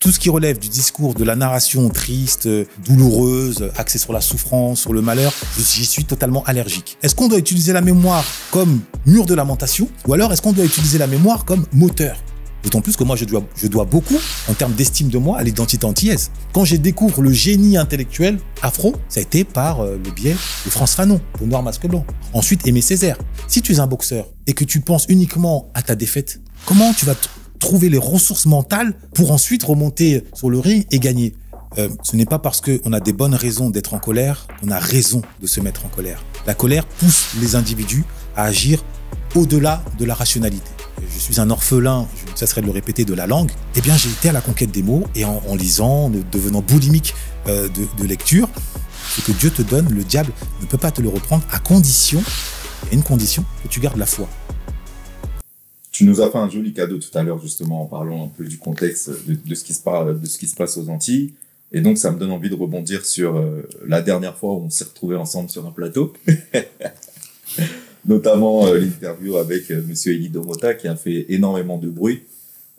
Tout ce qui relève du discours, de la narration triste, douloureuse, axée sur la souffrance, sur le malheur, j'y suis totalement allergique. Est-ce qu'on doit utiliser la mémoire comme mur de lamentation ou alors est-ce qu'on doit utiliser la mémoire comme moteur? D'autant plus que moi, je dois beaucoup, en termes d'estime de moi, à l'identité antillaise. Quand j'ai découvert le génie intellectuel afro, ça a été par le biais de Frantz Fanon, Peau noire, masque blanc. Ensuite, Aimé Césaire. Si tu es un boxeur et que tu penses uniquement à ta défaite, comment tu vas trouver les ressources mentales pour ensuite remonter sur le ring et gagner? Ce n'est pas parce qu'on a des bonnes raisons d'être en colère qu'on a raison de se mettre en colère. La colère pousse les individus à agir au-delà de la rationalité. Je suis un orphelin, je ne cesserai de le répéter, de la langue. Eh bien, j'ai été à la conquête des mots et en lisant, en devenant boulimique de lecture, ce que Dieu te donne, le diable ne peut pas te le reprendre à condition, il y a une condition, que tu gardes la foi. Tu nous as fait un joli cadeau tout à l'heure, justement, en parlant un peu du contexte de ce qui se passe aux Antilles. Et donc, ça me donne envie de rebondir sur la dernière fois où on s'est retrouvés ensemble sur un plateau. Notamment l'interview avec Monsieur Ely Domota qui a fait énormément de bruit.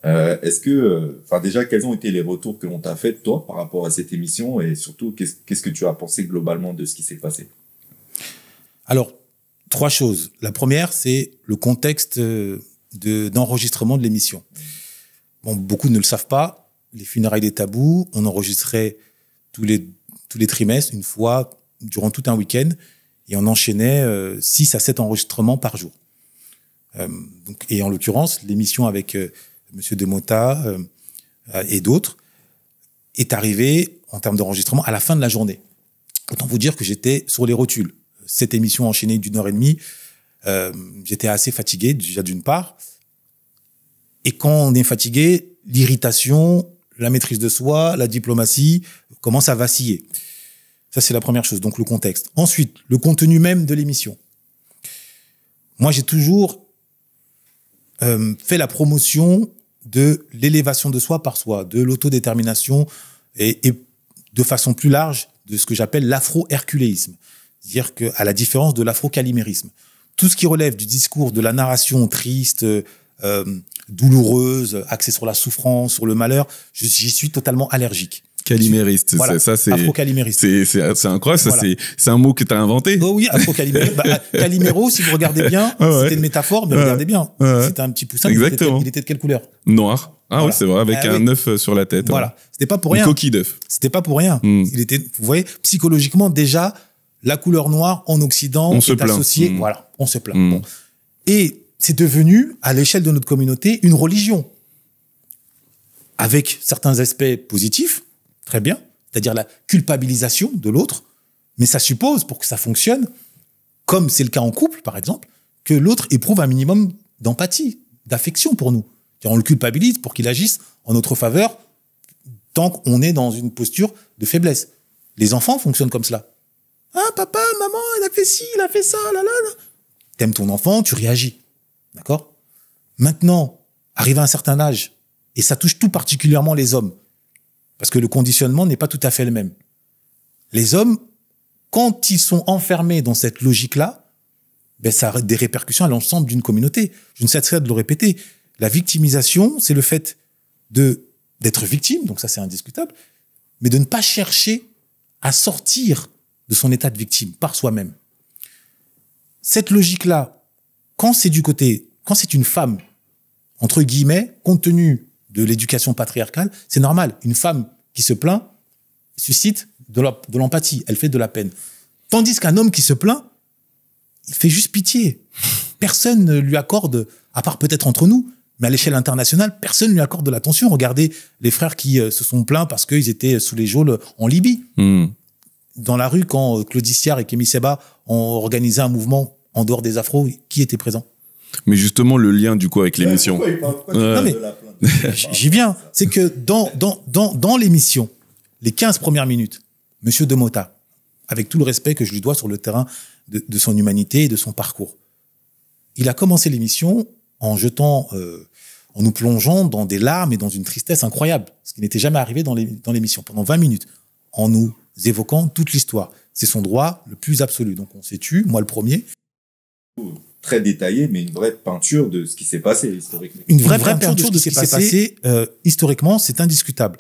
Est-ce que, déjà, quels ont été les retours que l'on t'a fait, toi, par rapport à cette émission et surtout, qu'est-ce que tu as pensé globalement de ce qui s'est passé? Alors, 3 choses. La première, c'est le contexte d'enregistrement de l'émission. Bon, beaucoup ne le savent pas. Les funérailles des tabous, on enregistrait tous les trimestres, une fois, durant tout un week-end. Et on enchaînait 6 à 7 enregistrements par jour. Et en l'occurrence, l'émission avec Monsieur Domota et d'autres est arrivée en termes d'enregistrement à la fin de la journée. Autant vous dire que j'étais sur les rotules. Cette émission enchaînée d'1h30, j'étais assez fatigué, déjà d'une part. Et quand on est fatigué, l'irritation, la maîtrise de soi, la diplomatie commence à vaciller. Ça, c'est la première chose, donc le contexte. Ensuite, le contenu même de l'émission. Moi, j'ai toujours fait la promotion de l'élévation de soi par soi, de l'autodétermination et de façon plus large de ce que j'appelle l'afro-herculéisme. C'est-à-dire qu'à la différence de l'afro-calimérisme, tout ce qui relève du discours, de la narration triste, douloureuse, axée sur la souffrance, sur le malheur, j'y suis totalement allergique. Calimériste, voilà, ça c'est afro-calimériste. C'est incroyable, ça voilà. c'est un mot que tu as inventé. Oh oui, afro-calimériste. Calimero, si vous regardez bien, c'était une métaphore, mais regardez bien. C'était un petit poussin. Exactement. Il était de quelle couleur? Noir. Ah voilà. Oui, c'est vrai, avec un œuf sur la tête. Voilà. C'était pas pour rien. Une coquille d'œuf. C'était pas pour rien. Il était, vous voyez, psychologiquement, déjà, la couleur noire en Occident est associée. Voilà, on se plaint. Bon. Et c'est devenu, à l'échelle de notre communauté, une religion. Avec certains aspects positifs, très bien, c'est-à-dire la culpabilisation de l'autre, mais ça suppose, pour que ça fonctionne, comme c'est le cas en couple, par exemple, que l'autre éprouve un minimum d'empathie, d'affection pour nous. On le culpabilise pour qu'il agisse en notre faveur tant qu'on est dans une posture de faiblesse. Les enfants fonctionnent comme cela. Ah, papa, maman, il a fait ci, il a fait ça, là, là, là. T'aimes ton enfant, tu réagis. D'accord? Maintenant, arrivé à un certain âge, et ça touche tout particulièrement les hommes, parce que le conditionnement n'est pas tout à fait le même. Les hommes, quand ils sont enfermés dans cette logique-là, ben ça a des répercussions à l'ensemble d'une communauté. Je ne cesserai de le répéter. La victimisation, c'est le fait d'être victime, donc ça c'est indiscutable, mais de ne pas chercher à sortir de son état de victime par soi-même. Cette logique-là, quand c'est une femme, entre guillemets, compte tenu de l'éducation patriarcale, c'est normal. Une femme qui se plaint suscite de l'empathie, elle fait de la peine. Tandis qu'un homme qui se plaint, il fait juste pitié. Personne ne lui accorde, à part peut-être entre nous, mais à l'échelle internationale, personne ne lui accorde de l'attention. Regardez les frères qui se sont plaints parce qu'ils étaient sous les geôles en Libye. Dans la rue, quand Claudie Siard et Kémy Seba ont organisé un mouvement en dehors des afros, qui était présent? Mais justement, le lien, du coup, avec l'émission. Non, mais j'y viens. C'est que dans l'émission, les 15 premières minutes, Monsieur Domota, avec tout le respect que je lui dois sur le terrain de son humanité et de son parcours, il a commencé l'émission en nous plongeant dans des larmes et dans une tristesse incroyable, ce qui n'était jamais arrivé dans l'émission, pendant 20 minutes, en nous évoquant toute l'histoire. C'est son droit le plus absolu. Donc on s'est tu, moi le premier. très détaillée, mais une vraie peinture de ce qui s'est passé historiquement. Une vraie peinture de ce qui s'est passé historiquement, c'est indiscutable.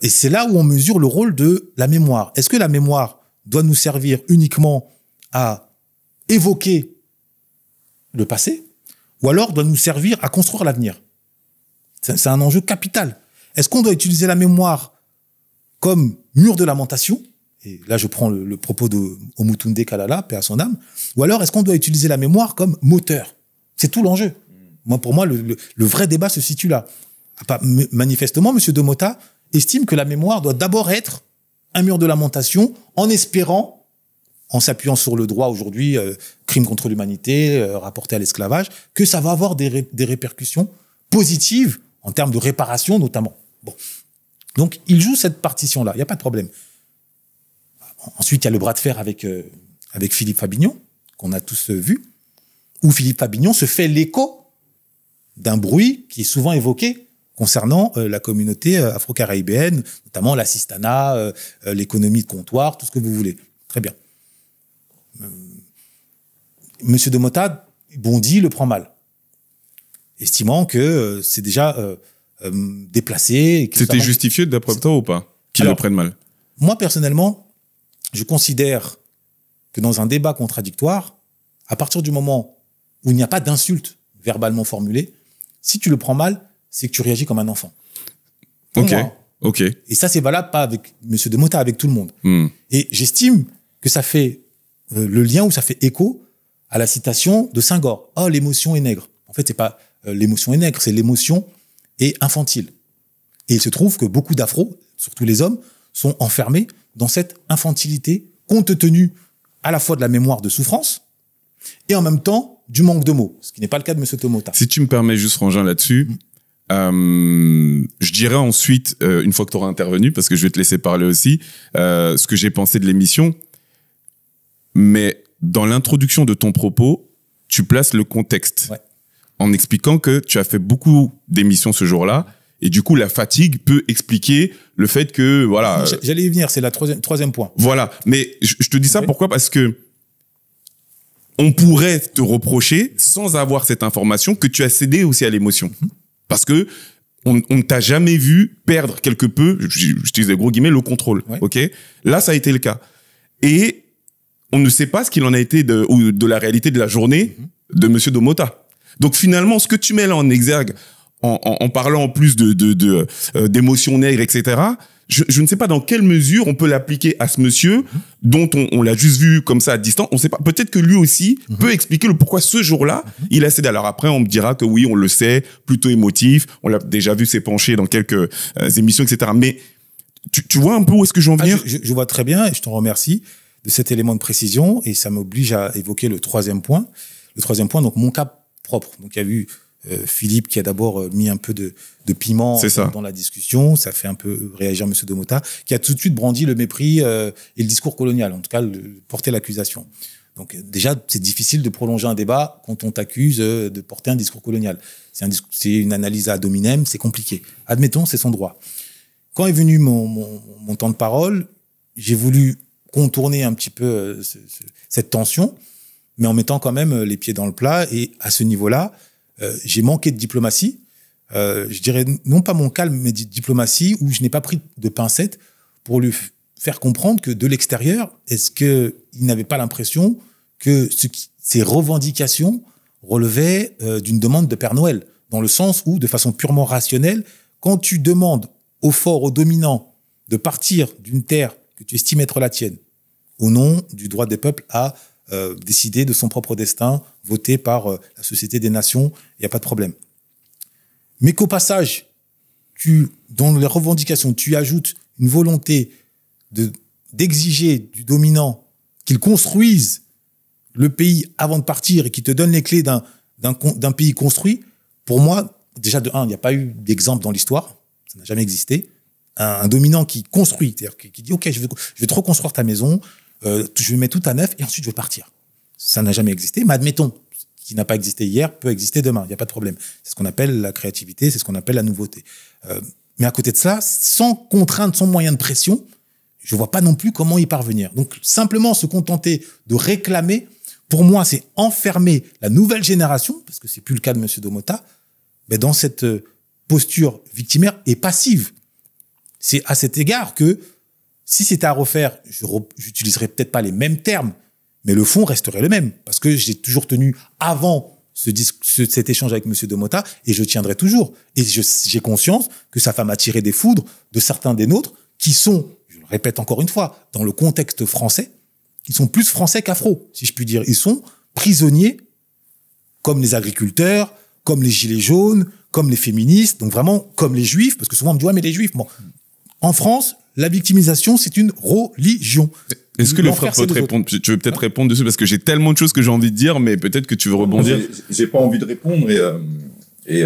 Et c'est là où on mesure le rôle de la mémoire. Est-ce que la mémoire doit nous servir uniquement à évoquer le passé, ou alors doit nous servir à construire l'avenir? C'est un enjeu capital. Est-ce qu'on doit utiliser la mémoire comme mur de lamentation? Et là, je prends le propos de Omutunde Kalala, paix à son âme. Ou alors, est-ce qu'on doit utiliser la mémoire comme moteur? C'est tout l'enjeu. Pour moi, le vrai débat se situe là. Manifestement, M. Domota estime que la mémoire doit d'abord être un mur de lamentation, en espérant, en s'appuyant sur le droit aujourd'hui, crime contre l'humanité, rapporté à l'esclavage, que ça va avoir des répercussions positives en termes de réparation, notamment. Bon. Donc, il joue cette partition-là. Il n'y a pas de problème. Ensuite, il y a le bras de fer avec Philippe Fabignon, qu'on a tous vu, où Philippe Fabignon se fait l'écho d'un bruit qui est souvent évoqué concernant la communauté afro-caribéenne, notamment l'assistanat, l'économie de comptoir, tout ce que vous voulez. Très bien. Monsieur Domota bondit, le prend mal, estimant que c'est déjà déplacé. C'était justifié d'après toi ou pas qu'ils le prennent mal? Moi, personnellement, je considère que dans un débat contradictoire, à partir du moment où il n'y a pas d'insulte verbalement formulée, si tu le prends mal, c'est que tu réagis comme un enfant. Ok, ok. Et ça, c'est valable pas avec M. Domota, avec tout le monde. Et j'estime que ça fait le lien, ou ça fait écho à la citation de Senghor. « Oh, l'émotion est nègre ». En fait, c'est pas l'émotion est nègre, c'est l'émotion est infantile. Et il se trouve que beaucoup d'afros, surtout les hommes, sont enfermés dans cette infantilité, compte tenu à la fois de la mémoire de souffrance et en même temps du manque de mots, ce qui n'est pas le cas de M. Domota. Si tu me permets juste, Frangin, là-dessus, je dirais ensuite, une fois que tu auras intervenu, parce que je vais te laisser parler aussi, ce que j'ai pensé de l'émission, mais dans l'introduction de ton propos, tu places le contexte en expliquant que tu as fait beaucoup d'émissions ce jour-là, et du coup, la fatigue peut expliquer le fait que, voilà. J'allais y venir, c'est la troisième point. Voilà. Mais je te dis ça pourquoi? Parce que on pourrait te reprocher, sans avoir cette information, que tu as cédé aussi à l'émotion. Parce que on ne t'a jamais vu perdre quelque peu, j'utilise des gros guillemets, le contrôle. Ok? Là, ça a été le cas. Et on ne sait pas ce qu'il en a été de la réalité de la journée de Monsieur Domota. Donc finalement, ce que tu mets là en exergue, en parlant en plus d'émotions nègres, etc., je ne sais pas dans quelle mesure on peut l'appliquer à ce monsieur dont on l'a juste vu comme ça à distance. On sait pas. Peut-être que lui aussi peut expliquer le pourquoi ce jour-là il a cédé. Alors après, on me dira que oui, on le sait, plutôt émotif. On l'a déjà vu s'épancher dans quelques émissions, etc. Mais tu vois un peu où est-ce que j'en viens? Je vois très bien et je t'en remercie de cet élément de précision, et ça m'oblige à évoquer le troisième point. Le troisième point, donc mon cas propre. Donc il y a eu Philippe qui a d'abord mis un peu de piment dans la discussion, ça fait un peu réagir M. Domota, qui a tout de suite brandi le mépris et le discours colonial, en tout cas porter l'accusation. Donc déjà, c'est difficile de prolonger un débat quand on t'accuse de porter un discours colonial. C'est une analyse ad hominem, c'est compliqué. Admettons, c'est son droit. Quand est venu mon temps de parole, j'ai voulu contourner un petit peu cette tension, mais en mettant quand même les pieds dans le plat. Et à ce niveau-là, j'ai manqué de diplomatie. Je dirais non pas mon calme, mais de diplomatie, où je n'ai pas pris de pincettes pour lui faire comprendre que de l'extérieur, est-ce qu'il n'avait pas l'impression que ces revendications relevaient d'une demande de Père Noël, dans le sens où, de façon purement rationnelle, quand tu demandes au fort, au dominant, de partir d'une terre que tu estimes être la tienne, au nom du droit des peuples à décider de son propre destin, voté par la Société des Nations, il n'y a pas de problème. Mais qu'au passage, dans les revendications, tu ajoutes une volonté d'exiger du dominant qu'il construise le pays avant de partir et qu'il te donne les clés d'un pays construit, pour moi, déjà de un, il n'y a pas eu d'exemple dans l'histoire, ça n'a jamais existé. Un dominant qui construit, c'est-à-dire qui dit « Ok, je vais te reconstruire ta maison, je vais mettre tout à neuf et ensuite je vais partir ». Ça n'a jamais existé, mais admettons, ce qui n'a pas existé hier peut exister demain, il n'y a pas de problème. C'est ce qu'on appelle la créativité, c'est ce qu'on appelle la nouveauté. Mais à côté de ça, sans contrainte, sans moyen de pression, je vois pas non plus comment y parvenir. Donc simplement se contenter de réclamer pour moi, c'est enfermer la nouvelle génération, parce que c'est plus le cas de Monsieur Domota, mais dans cette posture victimaire et passive. C'est à cet égard que, si c'était à refaire, j'utiliserais peut-être pas les mêmes termes, mais le fond resterait le même, parce que j'ai toujours tenu avant cet échange avec Monsieur Domota, et je tiendrai toujours. Et j'ai conscience que ça va m'attirer des foudres de certains des nôtres qui sont, je le répète encore une fois, dans le contexte français, qui sont plus français qu'afro, si je puis dire. Ils sont prisonniers, comme les agriculteurs, comme les gilets jaunes, comme les féministes, donc vraiment comme les juifs, parce que souvent on me dit, ouais, mais les juifs, bon. En France, la victimisation, c'est une religion. Est-ce que le frère peut te répondre? Tu veux peut-être répondre dessus, parce que j'ai tellement de choses que j'ai envie de dire, mais peut-être que tu veux rebondir. J'ai pas envie de répondre, et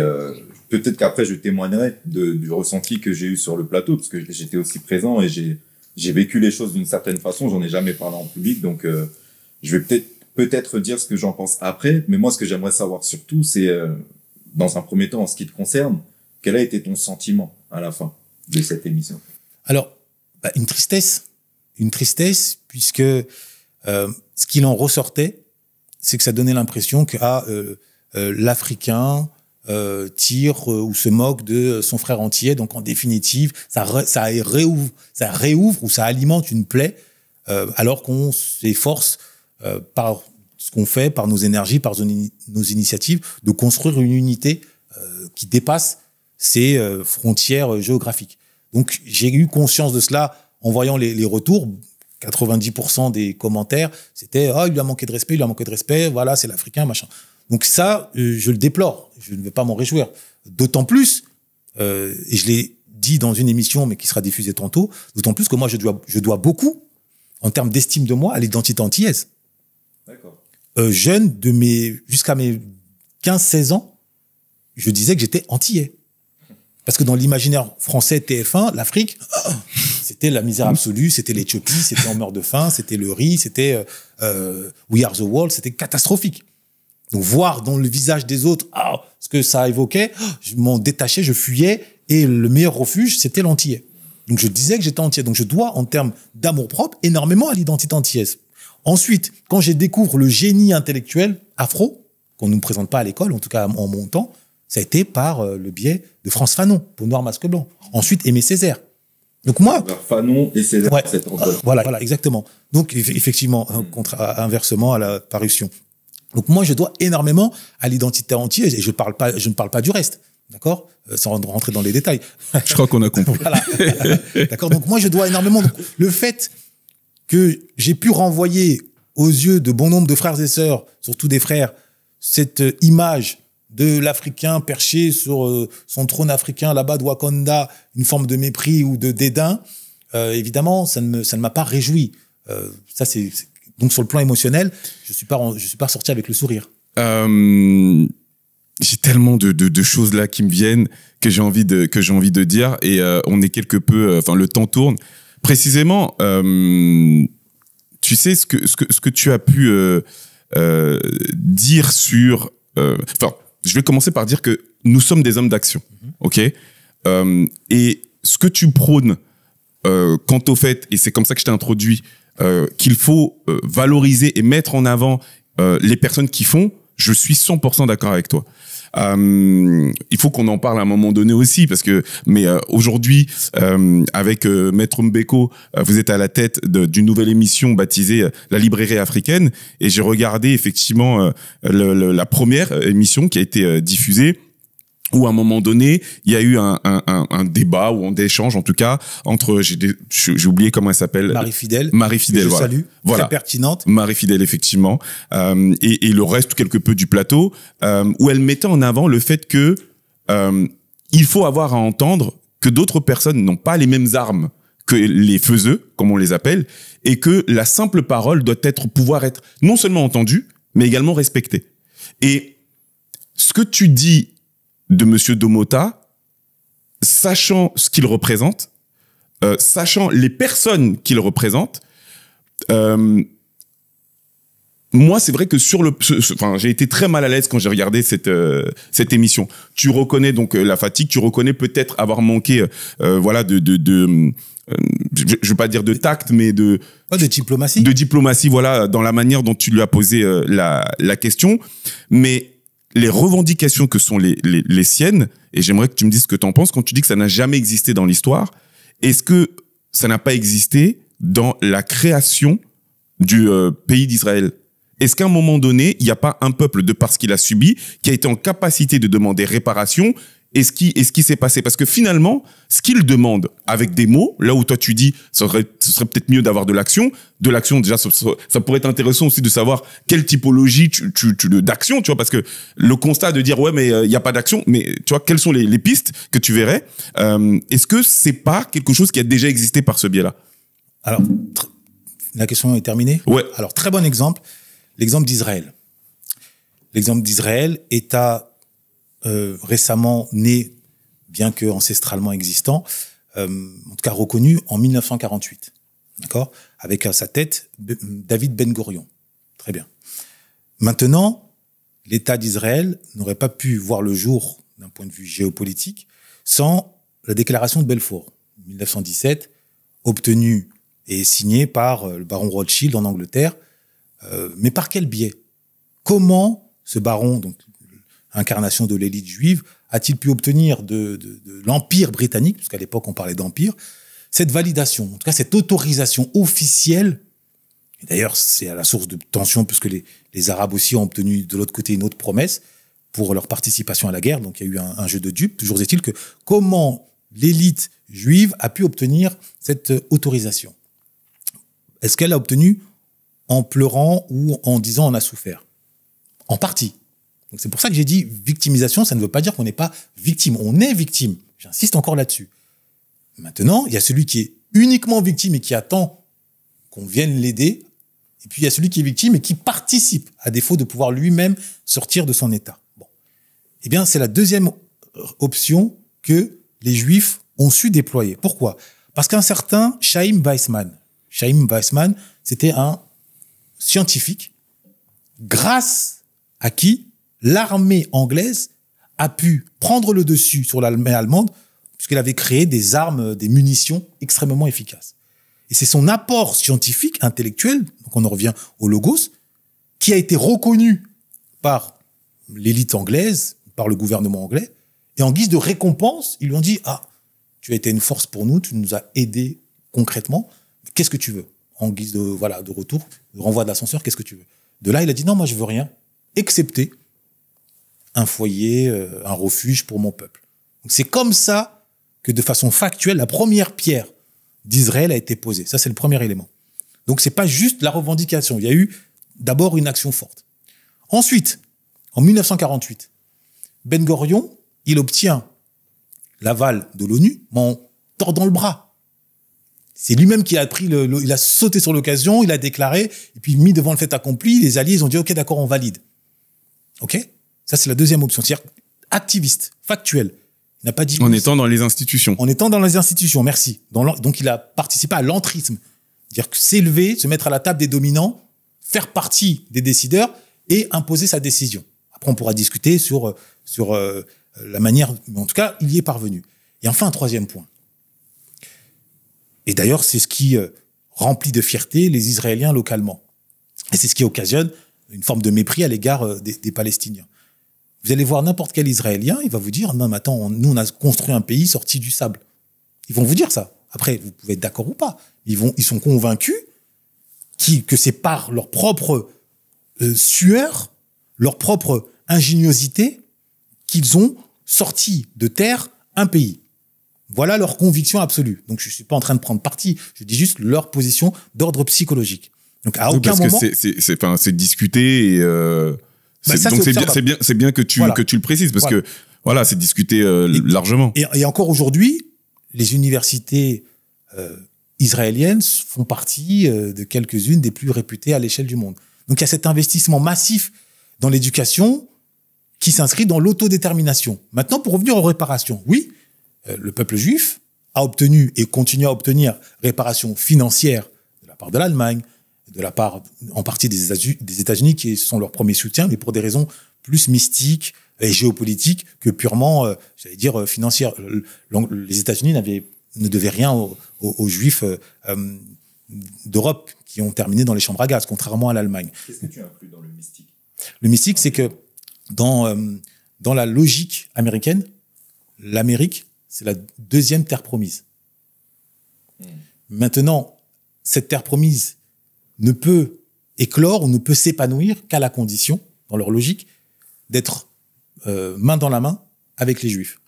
peut-être qu'après je témoignerai du ressenti que j'ai eu sur le plateau, parce que j'étais aussi présent et j'ai vécu les choses d'une certaine façon. J'en ai jamais parlé en public, donc je vais peut-être dire ce que j'en pense après. Mais moi, ce que j'aimerais savoir surtout, c'est dans un premier temps, en ce qui te concerne, quel a été ton sentiment à la fin de cette émission? Alors, une tristesse, puisque ce qu'il en ressortait, c'est que ça donnait l'impression que l'Africain tire ou se moque de son frère antillais. Donc en définitive, ça réouvre ou ça alimente une plaie, alors qu'on s'efforce par ce qu'on fait, par nos énergies, par nos initiatives, de construire une unité qui dépasse ces frontières géographiques. Donc j'ai eu conscience de cela en voyant les retours. 90% des commentaires, c'était « Ah, il lui a manqué de respect, voilà, c'est l'Africain, machin ». Donc ça, je le déplore, je ne vais pas m'en réjouir. D'autant plus, et je l'ai dit dans une émission, mais qui sera diffusée tantôt, d'autant plus que moi, je dois beaucoup, en termes d'estime de moi, à l'identité antillaise. D'accord. Jeune, jusqu'à mes 15-16 ans, je disais que j'étais antillais. Parce que dans l'imaginaire français TF1, l'Afrique, c'était la misère absolue, c'était l'Éthiopie, c'était on meurt de faim, c'était le riz, c'était We Are the World, c'était catastrophique. Donc voir dans le visage des autres ce que ça évoquait, je m'en détachais, je fuyais, et le meilleur refuge, c'était l'antillais. Donc je disais que j'étais antillais. Donc je dois, en termes d'amour-propre, énormément à l'identité antillaise. Ensuite, quand j'ai découvert le génie intellectuel afro, qu'on ne nous présente pas à l'école, en tout cas en mon temps, ça a été par le biais de Frantz Fanon, Peau noire, masque blanc. Ensuite, Aimé Césaire. Donc moi, Fanon et Césaire. Ouais, voilà, exactement. Donc effectivement, inversement à la parution. Donc moi, je dois énormément à l'identité antillaise, et je ne parle pas du reste, d'accord, sans rentrer dans les détails. Je crois qu'on a compris. Voilà, d'accord. Donc moi, je dois énormément. Donc, le fait que j'ai pu renvoyer aux yeux de bon nombre de frères et sœurs, surtout des frères, cette image de l'Africain perché sur son trône africain là-bas de Wakanda, une forme de mépris ou de dédain, évidemment, ça ne m'a pas réjoui. Ça, c'est donc sur le plan émotionnel, je suis pas sorti avec le sourire. J'ai tellement de choses là qui me viennent que j'ai envie de dire, et on est quelque peu, enfin le temps tourne. Précisément, tu sais ce que tu as pu dire sur, enfin, je vais commencer par dire que nous sommes des hommes d'action, ok, et ce que tu prônes quant au fait, et c'est comme ça que je t'ai introduit, qu'il faut valoriser et mettre en avant les personnes qui font, je suis 100% d'accord avec toi. Il faut qu'on en parle à un moment donné aussi, parce que aujourd'hui, avec Maître Mbeko, vous êtes à la tête d'une nouvelle émission baptisée La Librairie africaine, et j'ai regardé effectivement la première émission qui a été diffusée, où à un moment donné, il y a eu un débat ou un échange, en tout cas, entre, j'ai oublié comment elle s'appelle. Marie-Fidèle. Marie-Fidèle, voilà. Salue. Voilà. Très pertinente. Marie-Fidèle, effectivement. Et le reste, quelque peu du plateau, où elle mettait en avant le fait que, il faut avoir à entendre que d'autres personnes n'ont pas les mêmes armes que les faiseux, comme on les appelle, et que la simple parole doit pouvoir être non seulement entendue, mais également respectée. Et ce que tu dis de Monsieur Domota, sachant ce qu'il représente, sachant les personnes qu'il représente, moi, c'est vrai que j'ai été très mal à l'aise quand j'ai regardé cette émission. Tu reconnais donc la fatigue, tu reconnais peut-être avoir manqué, je veux pas dire de tact, mais de diplomatie. De diplomatie, voilà, dans la manière dont tu lui as posé la question. Mais les revendications que sont les siennes, et j'aimerais que tu me dises ce que tu en penses, quand tu dis que ça n'a jamais existé dans l'histoire, est-ce que ça n'a pas existé dans la création du pays d'Israël? Est-ce qu'à un moment donné, il n'y a pas un peuple, de par ce qu'il a subi, qui a été en capacité de demander réparation? Et ce qui s'est passé? Parce que finalement, ce qu'il demande avec des mots, là où toi tu dis, ce serait peut-être mieux d'avoir de l'action. De l'action, déjà, ça pourrait être intéressant aussi de savoir quelle typologie d'action, tu vois, parce que le constat de dire, ouais, mais il n'y a pas d'action, mais tu vois, quelles sont les pistes que tu verrais? Est-ce que c'est pas quelque chose qui a déjà existé par ce biais-là? Alors, la question est terminée? Ouais. Alors, très bon exemple. L'exemple d'Israël. L'exemple d'Israël, État récemment né, bien que ancestralement existant, en tout cas reconnu en 1948. D'accord? Avec à sa tête David Ben Gourion. Très bien. Maintenant, l'État d'Israël n'aurait pas pu voir le jour d'un point de vue géopolitique sans la déclaration de Balfour, 1917, obtenue et signée par le baron Rothschild en Angleterre. Mais par quel biais? Comment ce baron, donc incarnation de l'élite juive, a-t-il pu obtenir de l'Empire britannique, puisqu'à l'époque on parlait d'Empire, cette validation, en tout cas cette autorisation officielle? Et d'ailleurs, c'est à la source de tension, puisque les Arabes aussi ont obtenu de l'autre côté une autre promesse pour leur participation à la guerre, donc il y a eu un jeu de dupes. Toujours est-il que comment l'élite juive a pu obtenir cette autorisation? Est-ce qu'elle l'a obtenue en pleurant ou en disant on a souffert? En partie. Donc c'est pour ça que j'ai dit victimisation, ça ne veut pas dire qu'on n'est pas victime. On est victime. J'insiste encore là-dessus. Maintenant, il y a celui qui est uniquement victime et qui attend qu'on vienne l'aider. Et puis il y a celui qui est victime et qui participe, à défaut de pouvoir lui-même sortir de son état. Bon. Eh bien, c'est la deuxième option que les Juifs ont su déployer. Pourquoi? Parce qu'un certain Chaim Weizmann, c'était un scientifique grâce à qui l'armée anglaise a pu prendre le dessus sur l'armée allemande puisqu'elle avait créé des armes, des munitions extrêmement efficaces. Et c'est son apport scientifique, intellectuel, donc on en revient au logos, qui a été reconnu par l'élite anglaise, par le gouvernement anglais, et en guise de récompense, ils lui ont dit « Ah, tu as été une force pour nous, tu nous as aidés concrètement, qu'est-ce que tu veux ?» En guise de retour, de renvoi de l'ascenseur, qu'est-ce que tu veux? De là, il a dit non, moi je veux rien, excepté un foyer, un refuge pour mon peuple. Donc c'est comme ça que de façon factuelle, la première pierre d'Israël a été posée. Ça, c'est le premier élément. Donc c'est pas juste la revendication. Il y a eu d'abord une action forte. Ensuite, en 1948, Ben Gourion, il obtient l'aval de l'ONU, mais en tordant le bras. C'est lui-même qui a il a sauté sur l'occasion, il a déclaré, et puis mis devant le fait accompli, les alliés, ils ont dit, OK, d'accord, on valide. OK? Ça, c'est la deuxième option. C'est-à-dire activiste, factuel. Il n'a pas dit... En étant dans les institutions. En étant dans les institutions, merci. Donc, il a participé à l'entrisme. C'est-à-dire que s'élever, se mettre à la table des dominants, faire partie des décideurs et imposer sa décision. Après, on pourra discuter sur la manière, mais en tout cas, il y est parvenu. Et enfin, un troisième point. Et d'ailleurs, c'est ce qui remplit de fierté les Israéliens localement. Et c'est ce qui occasionne une forme de mépris à l'égard des Palestiniens. Vous allez voir n'importe quel Israélien, il va vous dire « Non, mais attends, nous, on a construit un pays sorti du sable. » Ils vont vous dire ça. Après, vous pouvez être d'accord ou pas. Ils sont convaincus que c'est par leur propre sueur, leur propre ingéniosité qu'ils ont sorti de terre un pays. Voilà leur conviction absolue. Donc, je suis pas en train de prendre parti. Je dis juste leur position d'ordre psychologique. Donc, à aucun moment... c'est discuté et, c'est bien que tu le précises parce que, voilà, c'est discuté, largement. Et encore aujourd'hui, les universités, israéliennes font partie de quelques-unes des plus réputées à l'échelle du monde. Donc, il y a cet investissement massif dans l'éducation qui s'inscrit dans l'autodétermination. Maintenant, pour revenir aux réparations, oui, le peuple juif a obtenu et continue à obtenir réparation financière de la part de l'Allemagne, de la part, en partie des États-Unis, qui sont leur premier soutien, mais pour des raisons plus mystiques et géopolitiques que purement, j'allais dire, financières. Les États-Unis ne devaient rien aux Juifs d'Europe qui ont terminé dans les chambres à gaz, contrairement à l'Allemagne. Qu'est-ce que tu inclus dans le mystique? Le mystique, c'est que dans la logique américaine, l'Amérique, c'est la deuxième terre promise. Maintenant, cette terre promise ne peut éclore ou ne peut s'épanouir qu'à la condition, dans leur logique, d'être main dans la main avec les Juifs.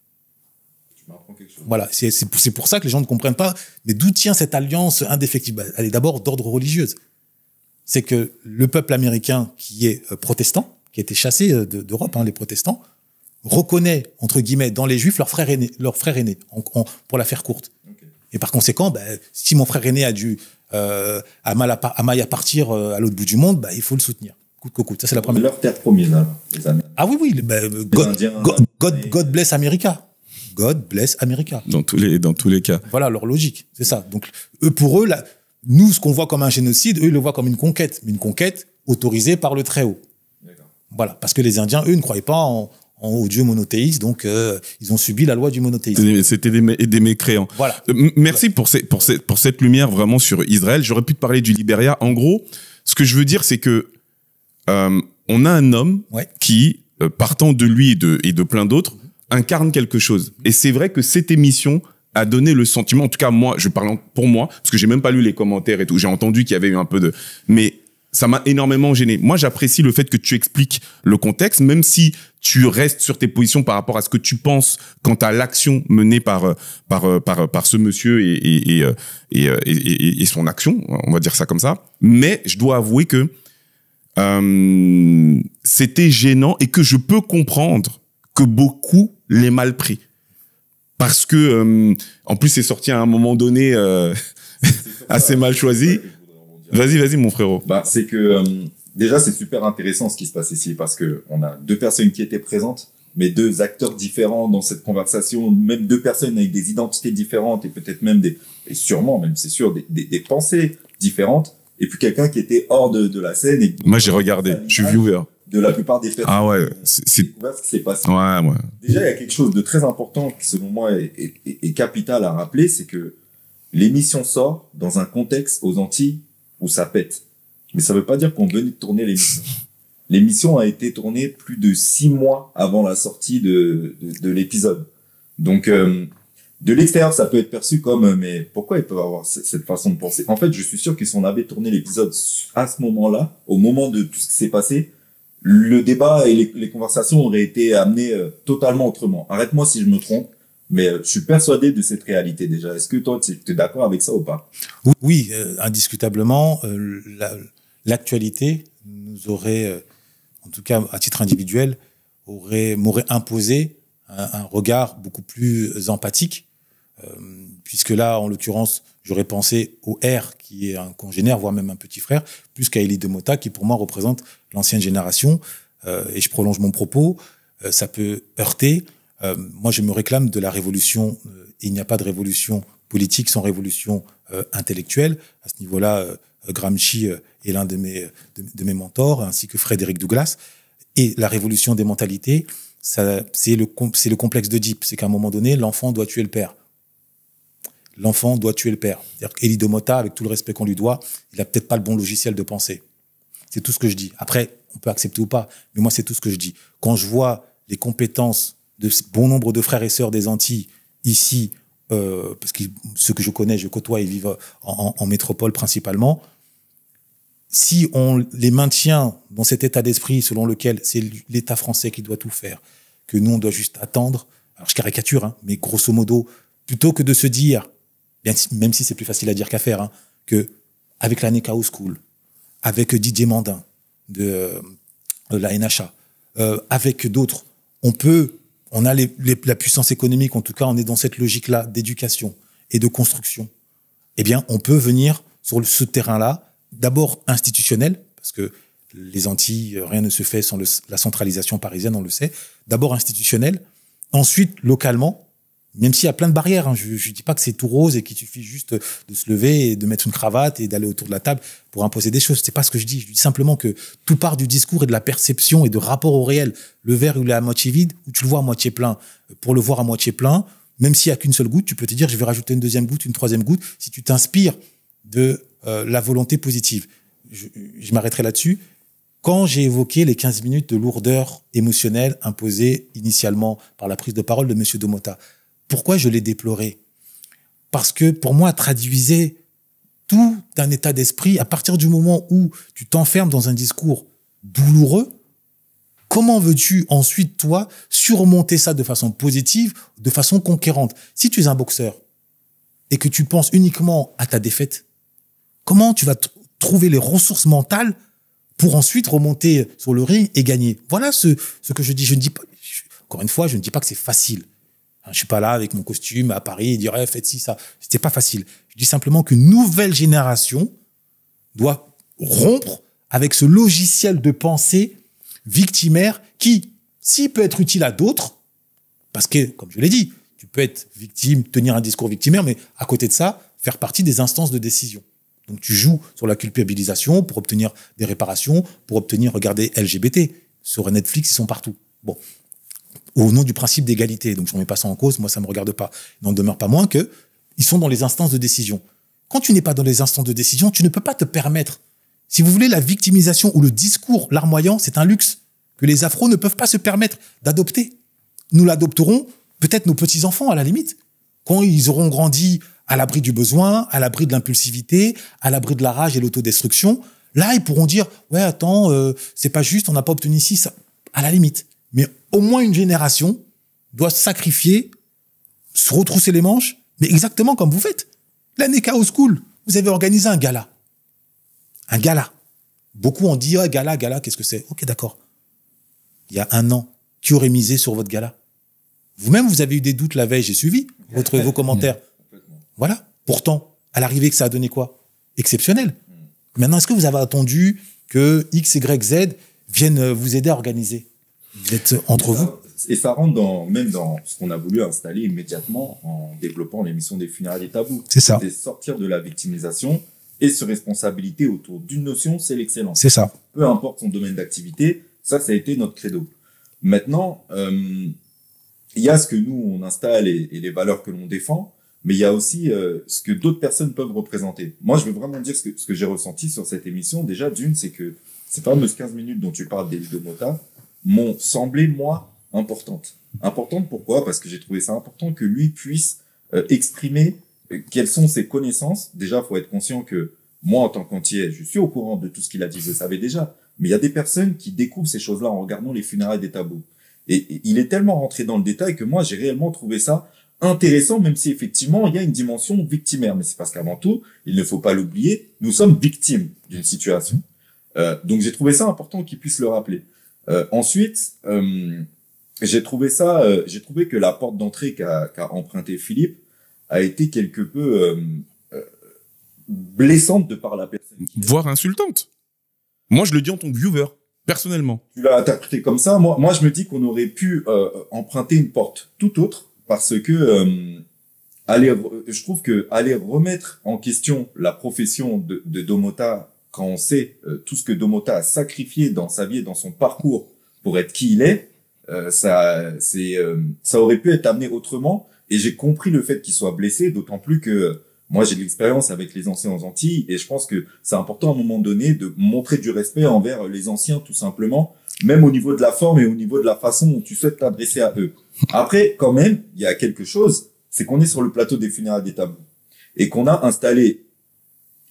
Tu m'apprends quelque chose. Voilà, c'est pour ça que les gens ne comprennent pas. Mais d'où tient cette alliance indéfectible? Elle est d'abord d'ordre religieuse. C'est que le peuple américain qui est protestant, qui a été chassé d'Europe, les protestants, reconnaît, entre guillemets, dans les Juifs leur frère aîné pour la faire courte. Okay. Et par conséquent, si mon frère aîné a dû a mal à partir à l'autre bout du monde, il faut le soutenir. Coûte que coûte. Ça, c'est la première. Leur terre promise, les Américains. Ah oui, God bless America. God bless America. Dans tous les cas. Voilà leur logique, c'est ça. Donc pour eux, nous, ce qu'on voit comme un génocide, eux, ils le voient comme une conquête, mais une conquête autorisée par le Très-Haut. Voilà, parce que les Indiens, eux, ne croyaient pas au Dieu monothéiste, donc ils ont subi la loi du monothéisme. C'était des mécréants. Voilà. Merci pour cette lumière vraiment sur Israël. J'aurais pu te parler du Libéria. En gros, ce que je veux dire, c'est que on a un homme qui, partant de lui et de plein d'autres, incarne quelque chose. Et c'est vrai que cette émission a donné le sentiment, en tout cas moi, je parle pour moi, parce que j'ai même pas lu les commentaires et tout, j'ai entendu qu'il y avait eu un peu de... Mais ça m'a énormément gêné. Moi, j'apprécie le fait que tu expliques le contexte, même si tu restes sur tes positions par rapport à ce que tu penses quant à l'action menée par ce monsieur et son action, on va dire ça comme ça. Mais je dois avouer que c'était gênant et que je peux comprendre que beaucoup l'aient mal pris. Parce que, en plus, c'est sorti à un moment donné assez mal choisi. Vas-y, mon frérot. C'est que déjà, c'est super intéressant ce qui se passe ici parce que on a deux personnes qui étaient présentes, mais deux acteurs différents dans cette conversation, même deux personnes avec des identités différentes et peut-être même et sûrement même, c'est sûr, des pensées différentes. Et puis quelqu'un qui était hors de la scène. Et moi, j'ai regardé. Je suis viewer. De la plupart des personnes. Ah ouais. C'est découvert ce qui s'est passé. Ouais. Déjà, il y a quelque chose de très important qui, selon moi, est capital à rappeler, c'est que l'émission sort dans un contexte aux Antilles où ça pète. Mais ça veut pas dire qu'on venait de tourner l'émission. L'émission a été tournée plus de 6 mois avant la sortie de l'épisode. Donc, de l'extérieur, ça peut être perçu comme, mais pourquoi ils peuvent avoir cette façon de penser? En fait, je suis sûr que si on avait tourné l'épisode à ce moment-là, au moment de tout ce qui s'est passé, le débat et les conversations auraient été amenées totalement autrement. Arrête-moi si je me trompe, mais je suis persuadé de cette réalité déjà. Est-ce que toi, tu es d'accord avec ça ou pas? Oui, indiscutablement, l'actualité nous aurait, en tout cas à titre individuel, m'aurait imposé un regard beaucoup plus empathique, puisque là, en l'occurrence, j'aurais pensé au R, qui est un congénère, voire même un petit frère, plus qu'à Elie de Mota, qui pour moi représente l'ancienne génération. Et je prolonge mon propos, ça peut heurter. Moi, je me réclame de la révolution. Il n'y a pas de révolution politique sans révolution intellectuelle. À ce niveau-là, Gramsci est l'un de mes mentors, ainsi que Frédéric Douglass. Et la révolution des mentalités, c'est le complexe d'Oedipe. C'est qu'à un moment donné, l'enfant doit tuer le père. L'enfant doit tuer le père. C'est-à-dire qu'Elie de Mota, avec tout le respect qu'on lui doit, il a peut-être pas le bon logiciel de pensée. C'est tout ce que je dis. Après, on peut accepter ou pas, mais moi, c'est tout ce que je dis. Quand je vois les compétences de bon nombre de frères et sœurs des Antilles ici, parce que ceux que je connais, je côtoie, ils vivent en métropole principalement. Si on les maintient dans cet état d'esprit selon lequel c'est l'État français qui doit tout faire, que nous, on doit juste attendre, alors je caricature, mais grosso modo, plutôt que de se dire, même si c'est plus facile à dire qu'à faire, que avec la Nekao School, avec Didier Mandin de la NHA, avec d'autres, on a la puissance économique, en tout cas, on est dans cette logique-là d'éducation et de construction. Eh bien, on peut venir sur ce terrain-là, d'abord institutionnel, parce que les Antilles, rien ne se fait sans la centralisation parisienne, on le sait. D'abord institutionnel, ensuite localement, Même s'il y a plein de barrières, hein. Je dis pas que c'est tout rose et qu'il suffit juste de se lever et de mettre une cravate et d'aller autour de la table pour imposer des choses. C'est pas ce que je dis. Je dis simplement que tout part du discours et de la perception et de rapport au réel. Le verre, il est à moitié vide ou tu le vois à moitié plein. Pour le voir à moitié plein, même s'il y a qu'une seule goutte, tu peux te dire, je vais rajouter une deuxième goutte, une troisième goutte, si tu t'inspires de la volonté positive. Je m'arrêterai là-dessus. Quand j'ai évoqué les 15 minutes de lourdeur émotionnelle imposée initialement par la prise de parole de Monsieur Domota, pourquoi je l'ai déploré? Parce que pour moi, traduisait tout un état d'esprit. À partir du moment où tu t'enfermes dans un discours douloureux, comment veux-tu ensuite, toi, surmonter ça de façon positive, de façon conquérante? Si tu es un boxeur et que tu penses uniquement à ta défaite, comment tu vas trouver les ressources mentales pour ensuite remonter sur le ring et gagner? Voilà ce que je dis. Je ne dis pas, encore une fois, je ne dis pas que c'est facile. Je suis pas là avec mon costume à Paris et dire faites ci, ça. C'était pas facile. Je dis simplement qu'une nouvelle génération doit rompre avec ce logiciel de pensée victimaire qui, s'il peut être utile à d'autres, parce que, comme je l'ai dit, tu peux être victime, tenir un discours victimaire, mais à côté de ça, faire partie des instances de décision. Donc tu joues sur la culpabilisation pour obtenir des réparations, pour obtenir, regardez, LGBT. Sur Netflix, ils sont partout. Bon. Au nom du principe d'égalité. Donc, je ne remets pas ça en cause. Moi, ça me regarde pas. Il n'en demeure pas moins que ils sont dans les instances de décision. Quand tu n'es pas dans les instances de décision, tu ne peux pas te permettre. Si vous voulez, la victimisation ou le discours larmoyant, c'est un luxe que les afros ne peuvent pas se permettre d'adopter. Nous l'adopterons, peut-être nos petits-enfants, à la limite, quand ils auront grandi à l'abri du besoin, à l'abri de l'impulsivité, à l'abri de la rage et l'autodestruction. Là, ils pourront dire, ouais, attends, c'est pas juste, on n'a pas obtenu ici, ça. À la limite. Mais au moins une génération doit se sacrifier, se retrousser les manches, mais exactement comme vous faites. L'année Chaos School, vous avez organisé un gala. Un gala. Beaucoup ont dit, gala, qu'est-ce que c'est? Ok, d'accord. Il y a un an, qui aurait misé sur votre gala? Vous-même, vous avez eu des doutes la veille, j'ai suivi vos commentaires. Voilà. Pourtant, à l'arrivée, que ça a donné quoi? Exceptionnel. Maintenant, est-ce que vous avez attendu que X, Y, Z viennent vous aider à organiser? Vous êtes entre vous. Et ça rentre même dans ce qu'on a voulu installer immédiatement en développant l'émission des funérailles des tabous. C'est ça. C'est sortir de la victimisation et se responsabiliser autour d'une notion, c'est l'excellence. C'est ça. Peu importe son domaine d'activité, ça a été notre credo. Maintenant, il y a ce que nous, on installe et les valeurs que l'on défend, mais il y a aussi ce que d'autres personnes peuvent représenter. Moi, je veux vraiment dire ce que j'ai ressenti sur cette émission. Déjà, d'une, c'est que ces fameuses 15 minutes dont tu parles d'Elie Domota m'ont semblé, moi, importantes. Importantes pourquoi? Parce que j'ai trouvé ça important que lui puisse exprimer quelles sont ses connaissances. Déjà, il faut être conscient que moi, en tant qu'entier, je suis au courant de tout ce qu'il a dit, je le savais déjà. Mais il y a des personnes qui découvrent ces choses-là en regardant les funérailles des tabous. Et il est tellement rentré dans le détail que moi, j'ai réellement trouvé ça intéressant, même si effectivement, il y a une dimension victimaire. Mais c'est parce qu'avant tout, il ne faut pas l'oublier, nous sommes victimes d'une situation. Donc, j'ai trouvé ça important qu'il puisse le rappeler. Ensuite, j'ai trouvé que la porte d'entrée qu'a emprunté Philippe a été quelque peu blessante de par la personne. Voire insultante. Moi, je le dis en tant que viewer, personnellement. Tu l'as interprété comme ça. Moi, je me dis qu'on aurait pu emprunter une porte tout autre parce que je trouve que aller remettre en question la profession de Domota quand on sait tout ce que Domota a sacrifié dans sa vie et dans son parcours pour être qui il est, ça aurait pu être amené autrement. Et j'ai compris le fait qu'il soit blessé, d'autant plus que moi j'ai de l'expérience avec les anciens aux Antilles et je pense que c'est important à un moment donné de montrer du respect envers les anciens tout simplement, même au niveau de la forme et au niveau de la façon dont tu souhaites t'adresser à eux. Après, quand même, il y a quelque chose, c'est qu'on est sur le plateau des funérailles des tabous et qu'on a installé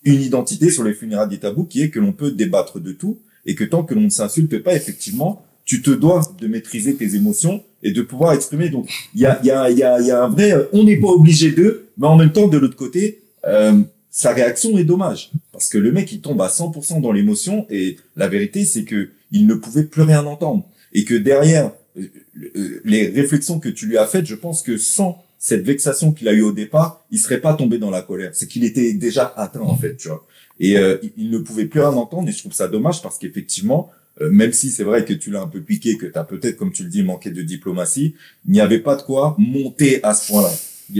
une identité sur les funérailles des tabous qui est que l'on peut débattre de tout et que tant que l'on ne s'insulte pas, effectivement, tu te dois de maîtriser tes émotions et de pouvoir exprimer. Donc, il y a un vrai, on n'est pas obligé d'eux, mais en même temps, de l'autre côté, sa réaction est dommage. Parce que le mec, il tombe à 100% dans l'émotion et la vérité, c'est que il ne pouvait plus rien entendre. Et que derrière, les réflexions que tu lui as faites, je pense que sans cette vexation qu'il a eue au départ, il serait pas tombé dans la colère. C'est qu'il était déjà atteint, en fait, tu vois. Et il ne pouvait plus rien entendre et je trouve ça dommage parce qu'effectivement, même si c'est vrai que tu l'as un peu piqué, que tu as peut-être, comme tu le dis, manqué de diplomatie, il n'y avait pas de quoi monter à ce point-là.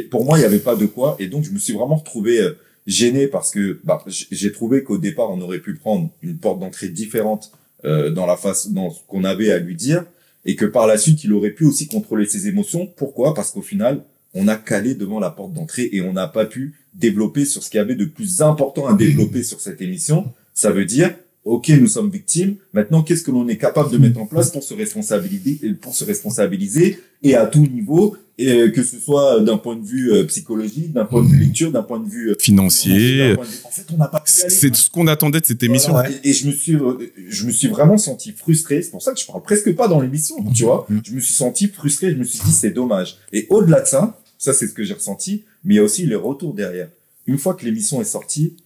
Pour moi, il n'y avait pas de quoi, et donc je me suis vraiment retrouvé gêné parce que j'ai trouvé qu'au départ, on aurait pu prendre une porte d'entrée différente dans ce qu'on avait à lui dire, et que par la suite, il aurait pu aussi contrôler ses émotions. Pourquoi? Parce qu'au final, on a calé devant la porte d'entrée et on n'a pas pu développer sur ce qu'il y avait de plus important à développer sur cette émission. Ça veut dire, ok, nous sommes victimes. Maintenant, qu'est-ce que l'on est capable de mettre en place pour se responsabiliser et à tout niveau, et que ce soit d'un point de vue psychologique, d'un point de vue lecture, d'un point de vue financier. En fait, on n'a pas pu y aller. C'est ce qu'on attendait de cette émission. Voilà. Et je me suis vraiment senti frustré. C'est pour ça que je parle presque pas dans l'émission, tu vois. Je me suis senti frustré. Je me suis dit, c'est dommage. Et au-delà de ça, c'est ce que j'ai ressenti, mais il y a aussi les retours derrière. Une fois que l'émission est sortie,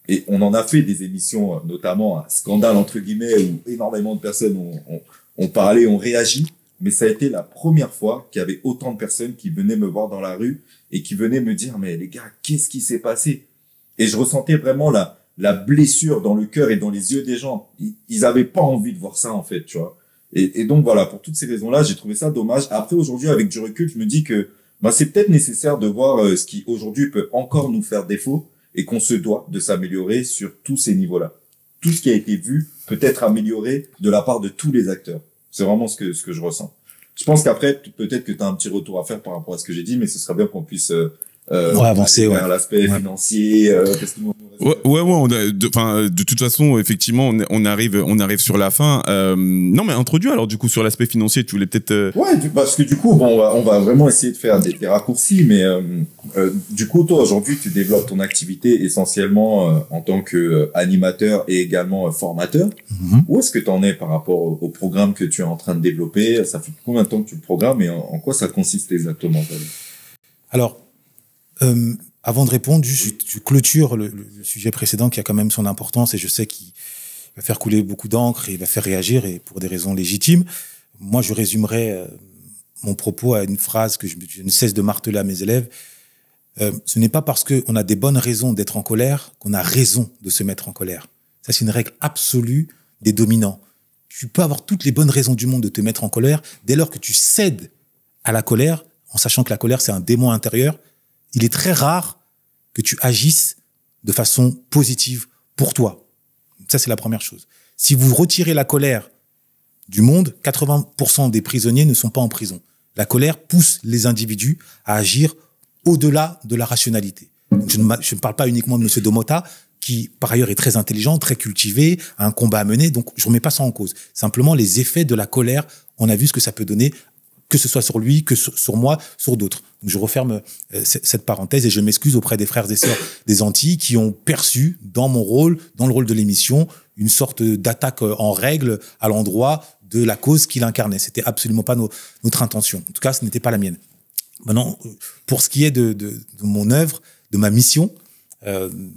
et on en a fait des émissions, notamment à scandale, entre guillemets, où énormément de personnes ont parlé, ont réagi. Mais ça a été la première fois qu'il y avait autant de personnes qui venaient me voir dans la rue et qui venaient me dire, mais les gars, qu'est-ce qui s'est passé? Et je ressentais vraiment la blessure dans le cœur et dans les yeux des gens. Ils avaient pas envie de voir ça, en fait, tu vois. Et donc, voilà, pour toutes ces raisons-là, j'ai trouvé ça dommage. Après, aujourd'hui, avec du recul, je me dis que, c'est peut-être nécessaire de voir ce qui, aujourd'hui, peut encore nous faire défaut, et qu'on se doit de s'améliorer sur tous ces niveaux-là. Tout ce qui a été vu peut être amélioré de la part de tous les acteurs. C'est vraiment ce que je ressens. Je pense qu'après, peut-être que tu as un petit retour à faire par rapport à ce que j'ai dit, mais ce serait bien qu'on puisse avancer vers l'aspect financier. Parce que de toute façon, effectivement, on arrive sur la fin. Non, mais introduis alors du coup sur l'aspect financier. Tu voulais peut-être. Ouais, parce que du coup, on va vraiment essayer de faire des raccourcis, mais du coup, toi aujourd'hui, tu développes ton activité essentiellement en tant que animateur et également formateur. Où est-ce que tu en es par rapport au programme que tu es en train de développer? Ça fait combien de temps que tu le programmes et en quoi ça consiste exactement? Alors, avant de répondre, je clôture le sujet précédent qui a quand même son importance et je sais qu'il va faire couler beaucoup d'encre et il va faire réagir et pour des raisons légitimes. Moi, je résumerai mon propos à une phrase que je ne cesse de marteler à mes élèves. Ce n'est pas parce qu'on a des bonnes raisons d'être en colère qu'on a raison de se mettre en colère. Ça, c'est une règle absolue des dominants. Tu peux avoir toutes les bonnes raisons du monde de te mettre en colère dès lors que tu cèdes à la colère, en sachant que la colère, c'est un démon intérieur. Il est très rare que tu agisses de façon positive pour toi. Ça, c'est la première chose. Si vous retirez la colère du monde, 80% des prisonniers ne sont pas en prison. La colère pousse les individus à agir au-delà de la rationalité. Je ne parle pas uniquement de M. Domota, qui, par ailleurs, est très intelligent, très cultivé, a un combat à mener, donc je ne remets pas ça en cause. Simplement, les effets de la colère, on a vu ce que ça peut donner, que ce soit sur lui, que sur moi, sur d'autres. Donc je referme cette parenthèse et je m'excuse auprès des frères et sœurs des Antilles qui ont perçu dans mon rôle, dans le rôle de l'émission, une sorte d'attaque en règle à l'endroit de la cause qu'il incarnait. C'était absolument pas notre intention. En tout cas, ce n'était pas la mienne. Maintenant, pour ce qui est de mon œuvre, de ma mission,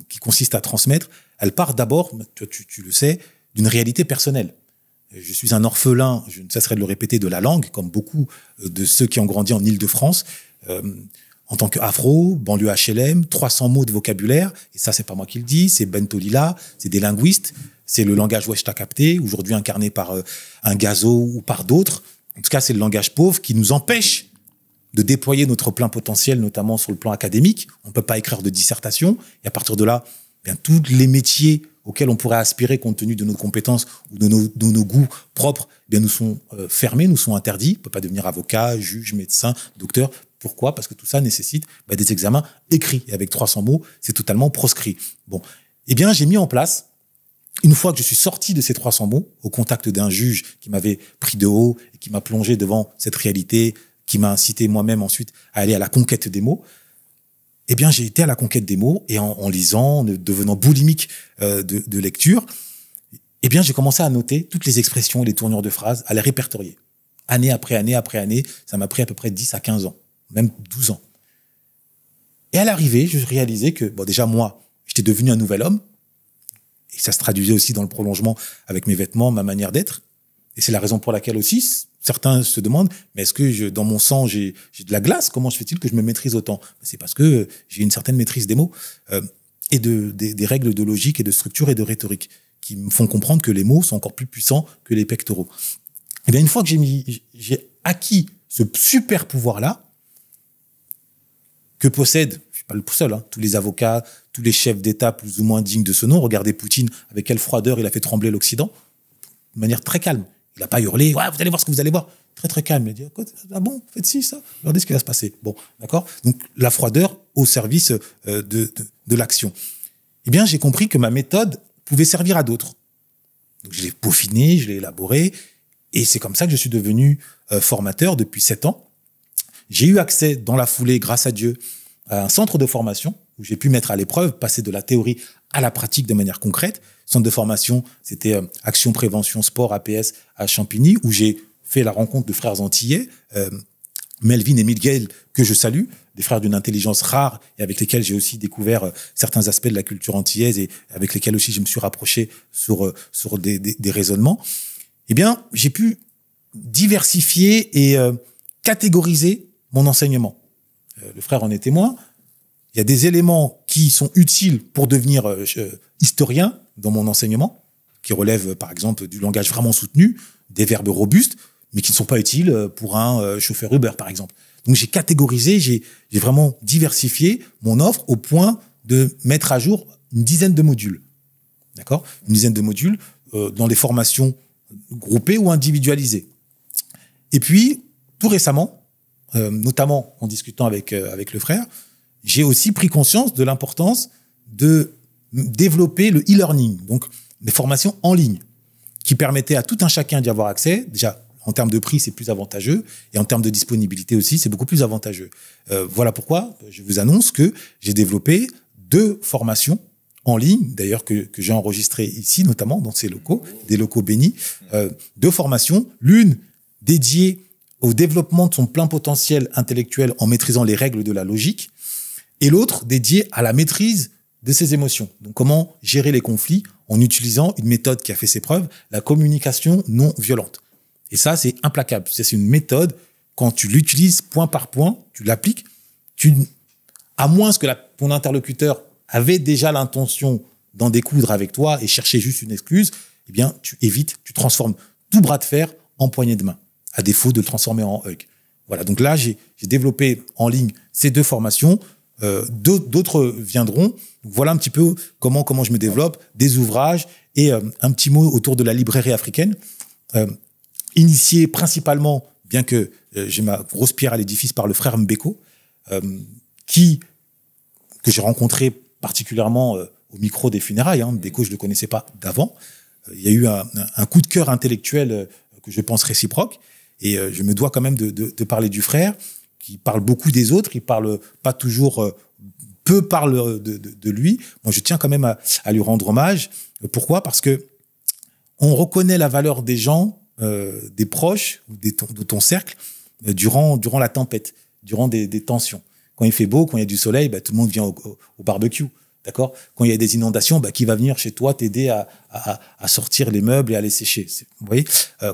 qui consiste à transmettre, elle part d'abord, tu le sais, d'une réalité personnelle. Je suis un orphelin, je ne cesserai de le répéter, de la langue, comme beaucoup de ceux qui ont grandi en Île-de-France, en tant qu'afro, banlieue HLM, 300 mots de vocabulaire, et ça, c'est pas moi qui le dis, c'est Ben Tolila, c'est des linguistes, c'est le langage Weshta capté, aujourd'hui incarné par un Gazo ou par d'autres. En tout cas, c'est le langage pauvre qui nous empêche de déployer notre plein potentiel, notamment sur le plan académique. On ne peut pas écrire de dissertation, et à partir de là, bien, tous les métiers auxquels on pourrait aspirer compte tenu de nos compétences ou de nos goûts propres, bien, nous sont fermés, nous sont interdits. On ne peut pas devenir avocat, juge, médecin, docteur. Pourquoi? Parce que tout ça nécessite des examens écrits. Et avec 300 mots, c'est totalement proscrit. Bon. Eh bien, j'ai mis en place, une fois que je suis sorti de ces 300 mots, au contact d'un juge qui m'avait pris de haut et qui m'a plongé devant cette réalité, qui m'a incité moi-même ensuite à aller à la conquête des mots, eh bien, j'ai été à la conquête des mots et en lisant, en devenant boulimique de lecture, eh bien, j'ai commencé à noter toutes les expressions et les tournures de phrases, à les répertorier. Année après année après année, ça m'a pris à peu près 10 à 15 ans, même 12 ans. Et à l'arrivée, je réalisais que, bon, déjà, moi, j'étais devenu un nouvel homme, et ça se traduisait aussi dans le prolongement avec mes vêtements, ma manière d'être. Et c'est la raison pour laquelle aussi, certains se demandent, mais est-ce que dans mon sang, j'ai de la glace? Comment se fait-il que je me maîtrise autant? C'est parce que j'ai une certaine maîtrise des mots et des règles de logique et de structure et de rhétorique qui me font comprendre que les mots sont encore plus puissants que les pectoraux. Et bien, une fois que j'ai acquis ce super pouvoir-là, que possèdent, je suis pas le seul, hein, tous les avocats, tous les chefs d'État plus ou moins dignes de ce nom. Regardez Poutine, avec quelle froideur il a fait trembler l'Occident, de manière très calme. Il n'a pas hurlé, ouais, vous allez voir ce que vous allez voir. Très, très calme. Il a dit, ah bon, faites ci, ça. Regardez ce qui va se passer. Bon, d'accord? Donc, la froideur au service de l'action. Eh bien, j'ai compris que ma méthode pouvait servir à d'autres. Donc, je l'ai peaufiné, je l'ai élaboré. Et c'est comme ça que je suis devenu formateur depuis 7 ans. J'ai eu accès dans la foulée, grâce à Dieu, à un centre de formation où j'ai pu mettre à l'épreuve, passer de la théorie à la pratique de manière concrète. Centre de formation, c'était Action, Prévention, Sport, APS à Champigny, où j'ai fait la rencontre de frères antillais, Melvin et Miguel, que je salue, des frères d'une intelligence rare et avec lesquels j'ai aussi découvert certains aspects de la culture antillaise et avec lesquels aussi je me suis rapproché sur des raisonnements. Eh bien, j'ai pu diversifier et catégoriser mon enseignement. Le frère en est témoin. Il y a des éléments qui sont utiles pour devenir historien dans mon enseignement, qui relèvent par exemple du langage vraiment soutenu, des verbes robustes, mais qui ne sont pas utiles pour un chauffeur Uber par exemple. Donc j'ai catégorisé, j'ai vraiment diversifié mon offre au point de mettre à jour une dizaine de modules. D'accord ? Une dizaine de modules dans des formations groupées ou individualisées. Et puis, tout récemment, notamment en discutant avec le frère, j'ai aussi pris conscience de l'importance de développer le e-learning, donc des formations en ligne, qui permettaient à tout un chacun d'y avoir accès. Déjà, en termes de prix, c'est plus avantageux, et en termes de disponibilité aussi, c'est beaucoup plus avantageux. Voilà pourquoi je vous annonce que j'ai développé 2 formations en ligne, d'ailleurs que j'ai enregistrées ici, notamment dans ces locaux, des locaux bénis, 2 formations, l'une dédiée au développement de son plein potentiel intellectuel en maîtrisant les règles de la logique, et l'autre dédiée à la maîtrise de ses émotions. Donc, comment gérer les conflits en utilisant une méthode qui a fait ses preuves, la communication non violente. Et ça, c'est implacable. C'est une méthode, quand tu l'utilises point par point, tu l'appliques, à moins que ton interlocuteur avait déjà l'intention d'en découdre avec toi et chercher juste une excuse, eh bien, tu évites, tu transformes tout bras de fer en poignée de main, à défaut de le transformer en hug. Voilà. Donc là, j'ai développé en ligne ces 2 formations. D'autres viendront. Voilà un petit peu comment je me développe, des ouvrages et un petit mot autour de la librairie africaine, initié principalement, bien que j'ai ma grosse pierre à l'édifice, par le frère Mbeko, que j'ai rencontré particulièrement au micro des funérailles. Mbeko, je le connaissais pas d'avant. Il y a eu un coup de cœur intellectuel que je pense réciproque, et je me dois quand même de parler du frère, qui parle beaucoup des autres, il parle pas toujours, peu parle de lui. Moi, je tiens quand même à lui rendre hommage. Pourquoi ? Parce que on reconnaît la valeur des gens, des proches, de ton cercle, durant la tempête, durant des tensions. Quand il fait beau, quand il y a du soleil, tout le monde vient au barbecue. D'accord ? Quand il y a des inondations, qui va venir chez toi t'aider à sortir les meubles et à les sécher. Vous voyez ?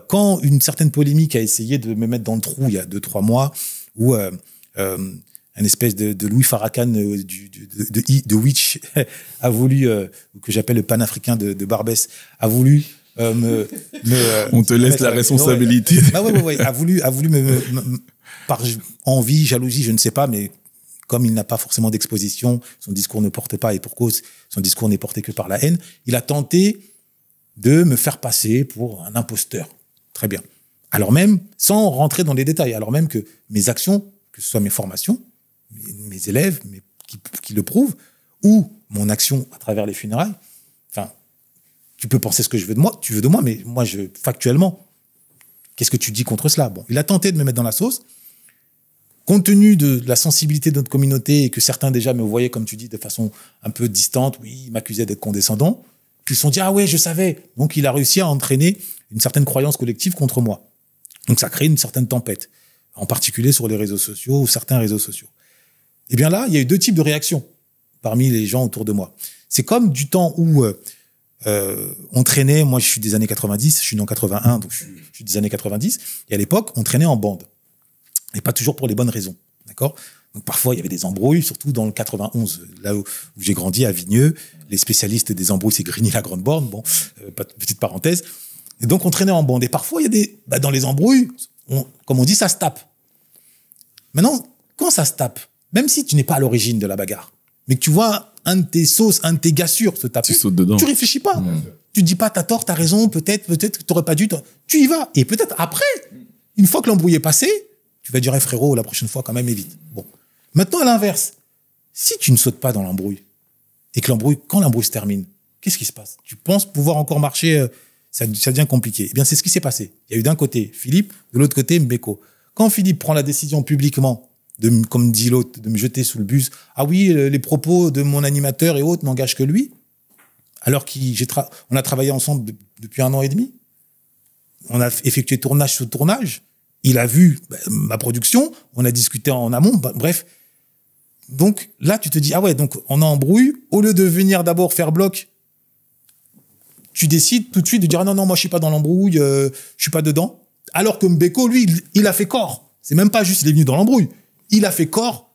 Quand une certaine polémique a essayé de me mettre dans le trou il y a 2-3 mois, où un espèce de Louis Farrakhan de Witch a voulu, que j'appelle le panafricain de Barbès, a voulu on te laisse la responsabilité. Ouais. A voulu par envie, jalousie, je ne sais pas, mais comme il n'a pas forcément d'exposition, son discours ne porte pas, et pour cause, son discours n'est porté que par la haine, il a tenté de me faire passer pour un imposteur. Très bien. Alors même, sans rentrer dans les détails, alors même que mes actions, que ce soit mes formations, mes élèves qui le prouvent, ou mon action à travers les funérailles, enfin, tu peux penser ce que tu veux de moi, mais moi, factuellement, qu'est-ce que tu dis contre cela ? Bon, il a tenté de me mettre dans la sauce. Compte tenu de la sensibilité de notre communauté et que certains déjà me voyaient, comme tu dis, de façon un peu distante, oui, ils m'accusaient d'être condescendant, puis ils se sont dit, ah ouais, je savais. Donc, il a réussi à entraîner une certaine croyance collective contre moi. Donc, ça crée une certaine tempête, en particulier sur les réseaux sociaux ou certains réseaux sociaux. Eh bien là, il y a eu 2 types de réactions parmi les gens autour de moi. C'est comme du temps où on traînait, moi je suis des années 90, je suis né en 81, donc je suis des années 90, et à l'époque, on traînait en bande. Et pas toujours pour les bonnes raisons, d'accord ? Donc parfois, il y avait des embrouilles, surtout dans le 91, là où j'ai grandi, à Vigneux. Les spécialistes des embrouilles, c'est Grigny-la-Grande-Borne. Bon, petite parenthèse. Et donc, on traînait en bande. Et parfois, il y a dans les embrouilles, comme on dit, ça se tape. Maintenant, quand ça se tape, même si tu n'es pas à l'origine de la bagarre, mais que tu vois un de tes sauces, un de tes gars sûrs se taper, tu sautes dedans. Tu réfléchis pas. Tu dis pas, t'as tort, t'as raison, peut-être que t'aurais pas dû. Tu y vas. Et peut-être après, une fois que l'embrouille est passée, tu vas dire, frérot, la prochaine fois, quand même, évite. Bon. Maintenant, à l'inverse, si tu ne sautes pas dans l'embrouille, et que quand l'embrouille se termine, qu'est-ce qui se passe? Tu penses pouvoir encore marcher, ça devient compliqué. Eh bien, c'est ce qui s'est passé. Il y a eu d'un côté Philippe, de l'autre côté Mbeko. Quand Philippe prend la décision publiquement, comme dit l'autre, de me jeter sous le bus, ah oui, les propos de mon animateur et autres n'engagent que lui, alors on a travaillé ensemble depuis 1 an et demi, on a effectué tournage sur tournage, il a vu ma production, on a discuté en amont, bref. Donc là, tu te dis, ah ouais, donc on embrouille, au lieu de venir d'abord faire bloc, tu décides tout de suite de dire, ah non, moi je suis pas dans l'embrouille, je suis pas dedans. Alors que Mbeko, lui, il a fait corps. C'est même pas juste il est venu dans l'embrouille. Il a fait corps,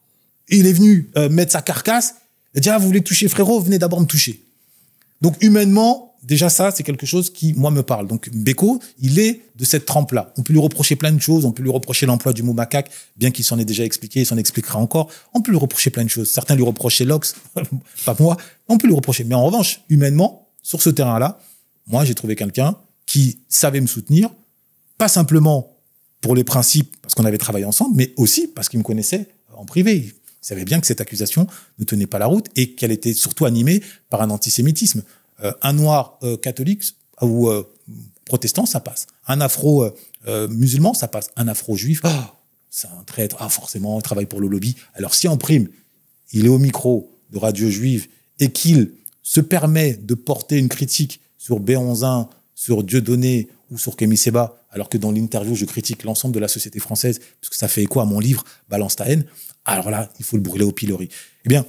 il est venu mettre sa carcasse, et dire, ah, vous voulez toucher frérot, venez d'abord me toucher. Donc humainement, déjà ça, c'est quelque chose qui, moi, me parle. Donc Mbeko, il est de cette trempe-là. On peut lui reprocher plein de choses, on peut lui reprocher l'emploi du mot macaque, bien qu'il s'en ait déjà expliqué, il s'en expliquera encore. On peut lui reprocher plein de choses. Certains lui reprochaient l'Ox, pas moi. On peut lui reprocher. Mais en revanche, humainement, sur ce terrain-là, moi, j'ai trouvé quelqu'un qui savait me soutenir, pas simplement pour les principes, parce qu'on avait travaillé ensemble, mais aussi parce qu'il me connaissait en privé. Il savait bien que cette accusation ne tenait pas la route et qu'elle était surtout animée par un antisémitisme. Un noir catholique ou protestant, ça passe. Un afro-musulman, ça passe. Un afro-juif, c'est un traître. Ah, forcément, il travaille pour le lobby. Alors, si en prime, il est au micro de Radio Juive et qu'il se permet de porter une critique sur B11-1, sur Dieudonné ou sur Kémy Séba, alors que dans l'interview, je critique l'ensemble de la société française, parce que ça fait écho à mon livre « Balance ta haine », alors là, il faut le brûler au pilori. Eh bien,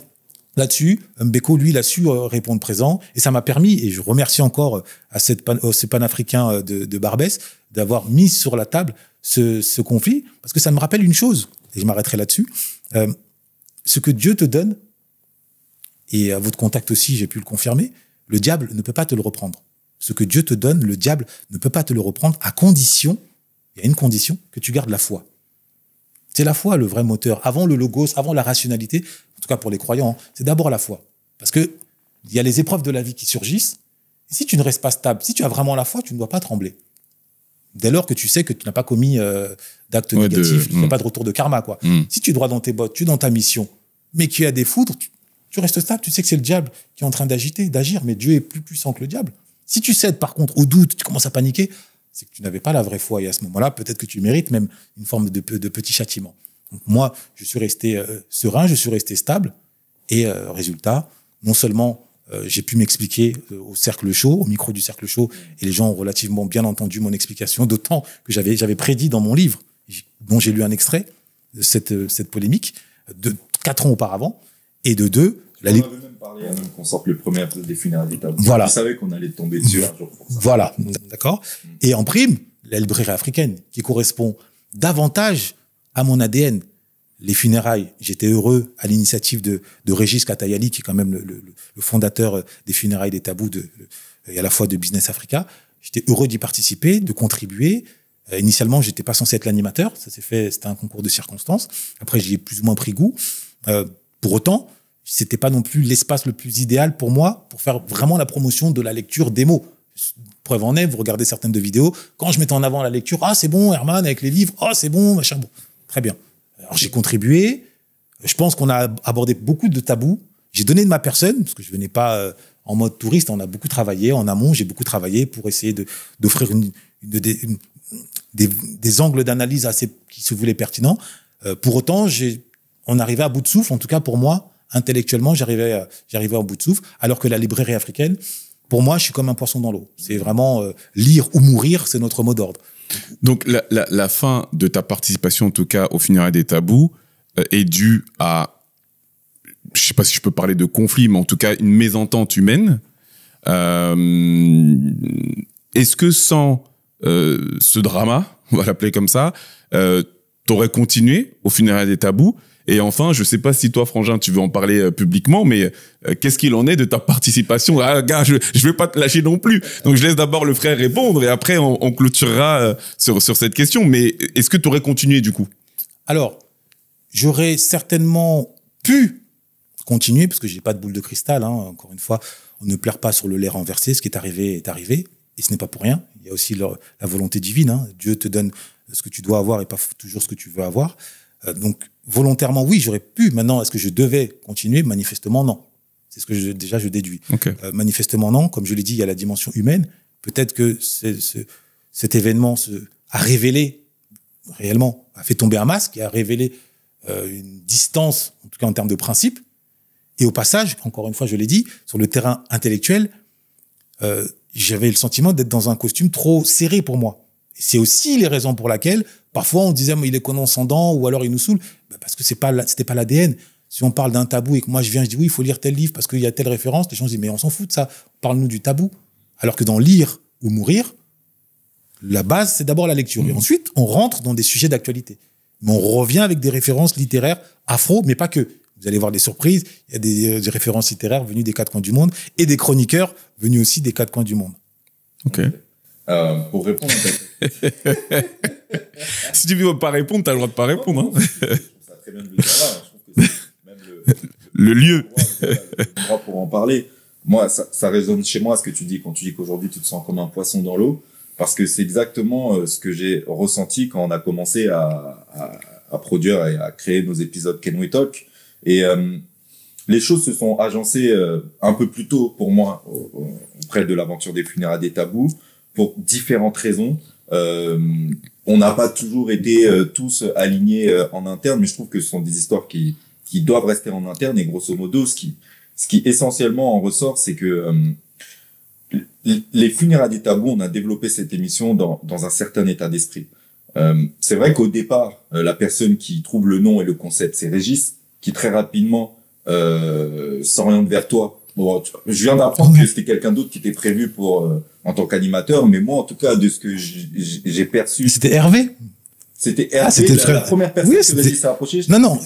là-dessus, Mbeko, lui, il a su répondre présent, et ça m'a permis, et je remercie encore à ces panafricains de Barbès, d'avoir mis sur la table ce conflit, parce que ça me rappelle une chose, et je m'arrêterai là-dessus, ce que Dieu te donne, et à votre contact aussi, j'ai pu le confirmer, le diable ne peut pas te le reprendre. Ce que Dieu te donne, le diable ne peut pas te le reprendre à condition, il y a une condition, que tu gardes la foi. C'est la foi le vrai moteur. Avant le logos, avant la rationalité, en tout cas pour les croyants, c'est d'abord la foi. Parce que il y a les épreuves de la vie qui surgissent. Et si tu ne restes pas stable, si tu as vraiment la foi, tu ne dois pas trembler. Dès lors que tu sais que tu n'as pas commis d'actes négatifs, qu'il n'y a pas de retour de karma, quoi. Si tu es droit dans tes bottes, tu es dans ta mission, mais qu'il y a des foudres, tu restes stable, tu sais que c'est le diable qui est en train d'agir, mais Dieu est plus puissant que le diable. Si tu cèdes, par contre, au doute, tu commences à paniquer, c'est que tu n'avais pas la vraie foi. Et à ce moment-là, peut-être que tu mérites même une forme de petit châtiment. Donc moi, je suis resté serein, je suis resté stable. Et résultat, non seulement j'ai pu m'expliquer au cercle chaud, au micro du cercle chaud, et les gens ont relativement bien entendu mon explication, d'autant que j'avais prédit dans mon livre, dont j'ai lu un extrait, cette polémique, de 4 ans auparavant, et de 2... On avait même parlé avant qu'on sorte le premier épisode des funérailles d'État. Voilà. Je savais qu'on allait tomber dessus un jour pour ça. Voilà, d'accord. Et en prime, la librairie africaine, qui correspond davantage à mon ADN. Les funérailles, j'étais heureux à l'initiative de Régis Katayali, qui est quand même le fondateur des funérailles des tabous et à la fois de Business Africa. J'étais heureux d'y participer, de contribuer. Initialement, j'étais pas censé être l'animateur. Ça s'est fait, c'était un concours de circonstances. Après, j'y ai plus ou moins pris goût. Pour autant, c'était pas non plus l'espace le plus idéal pour moi pour faire vraiment la promotion de la lecture des mots. Preuve en est, vous regardez certaines de vidéos, quand je mettais en avant la lecture, ah c'est bon Herman avec les livres, ah c'est bon, machin, bon. Très bien. Alors j'ai contribué, je pense qu'on a abordé beaucoup de tabous, j'ai donné de ma personne, parce que je venais pas en mode touriste, on a beaucoup travaillé, en amont j'ai beaucoup travaillé pour essayer d'offrir des angles d'analyse assez qui se voulaient pertinents. Pour autant, on arrivait à bout de souffle, en tout cas pour moi, intellectuellement, j'arrivais en bout de souffle, alors que la librairie africaine, pour moi, je suis comme un poisson dans l'eau. C'est vraiment lire ou mourir, c'est notre mot d'ordre. Donc la fin de ta participation, en tout cas au funérailles des tabous, est due à, je sais pas si je peux parler de conflit, mais en tout cas une mésentente humaine. Est-ce que sans ce drama, on va l'appeler comme ça, t'aurais continué au funérailles des tabous? Et enfin, je sais pas si toi, Frangin, tu veux en parler publiquement, mais qu'est-ce qu'il en est de ta participation? Ah, gars, je vais pas te lâcher non plus. Donc, je laisse d'abord le frère répondre et après, on clôturera sur cette question. Mais est-ce que tu aurais continué du coup? Alors, j'aurais certainement pu continuer parce que j'ai pas de boule de cristal. Hein. Encore une fois, on ne pleure pas sur le lait renversé. Ce qui est arrivé et ce n'est pas pour rien. Il y a aussi la volonté divine. Hein. Dieu te donne ce que tu dois avoir et pas toujours ce que tu veux avoir. Donc, volontairement, oui, j'aurais pu. Maintenant, est-ce que je devais continuer? Manifestement, non. C'est ce que je déduis. Okay. Manifestement, non. Comme je l'ai dit, il y a la dimension humaine. Peut-être que cet événement a révélé, réellement, a fait tomber un masque et a révélé une distance, en tout cas en termes de principe. Et au passage, encore une fois, je l'ai dit, sur le terrain intellectuel, j'avais le sentiment d'être dans un costume trop serré pour moi. Et c'est aussi les raisons pour lesquelles, parfois, on disait, il est condescendant ou alors il nous saoule. Parce que c'était pas l'ADN. Si on parle d'un tabou et que moi je viens, je dis oui, il faut lire tel livre parce qu'il y a telle référence, les gens disent mais on s'en fout de ça. Parle-nous du tabou. Alors que dans lire ou mourir, la base, c'est d'abord la lecture. Et ensuite, on rentre dans des sujets d'actualité. Mais on revient avec des références littéraires afro, mais pas que. Vous allez voir des surprises. Il y a des références littéraires venues des quatre coins du monde et des chroniqueurs venus aussi des quatre coins du monde. Ok. Pour répondre. Si tu veux pas répondre, t'as le droit de pas répondre. Hein. Je trouve ça très bien de le dire là. Je trouve que c'est même le lieu. Le droit pour en parler. Moi, ça résonne chez moi ce que tu dis quand tu dis qu'aujourd'hui tu te sens comme un poisson dans l'eau, parce que c'est exactement ce que j'ai ressenti quand on a commencé à produire et à créer nos épisodes Can We Talk. Et les choses se sont agencées un peu plus tôt pour moi auprès de l'aventure des funérailles des tabous pour différentes raisons. On n'a pas toujours été tous alignés en interne, mais je trouve que ce sont des histoires qui doivent rester en interne. Et grosso modo, ce qui essentiellement en ressort, c'est que les funérailles des tabous, on a développé cette émission dans un certain état d'esprit. C'est vrai qu'au départ, la personne qui trouve le nom et le concept, c'est Régis, qui très rapidement s'oriente vers toi. Bon, je viens d'apprendre que c'était quelqu'un d'autre qui était prévu pour en tant qu'animateur, mais moi, en tout cas, de ce que j'ai perçu... C'était Hervé? C'était Hervé, la première personne que Régis s'est approché. Non,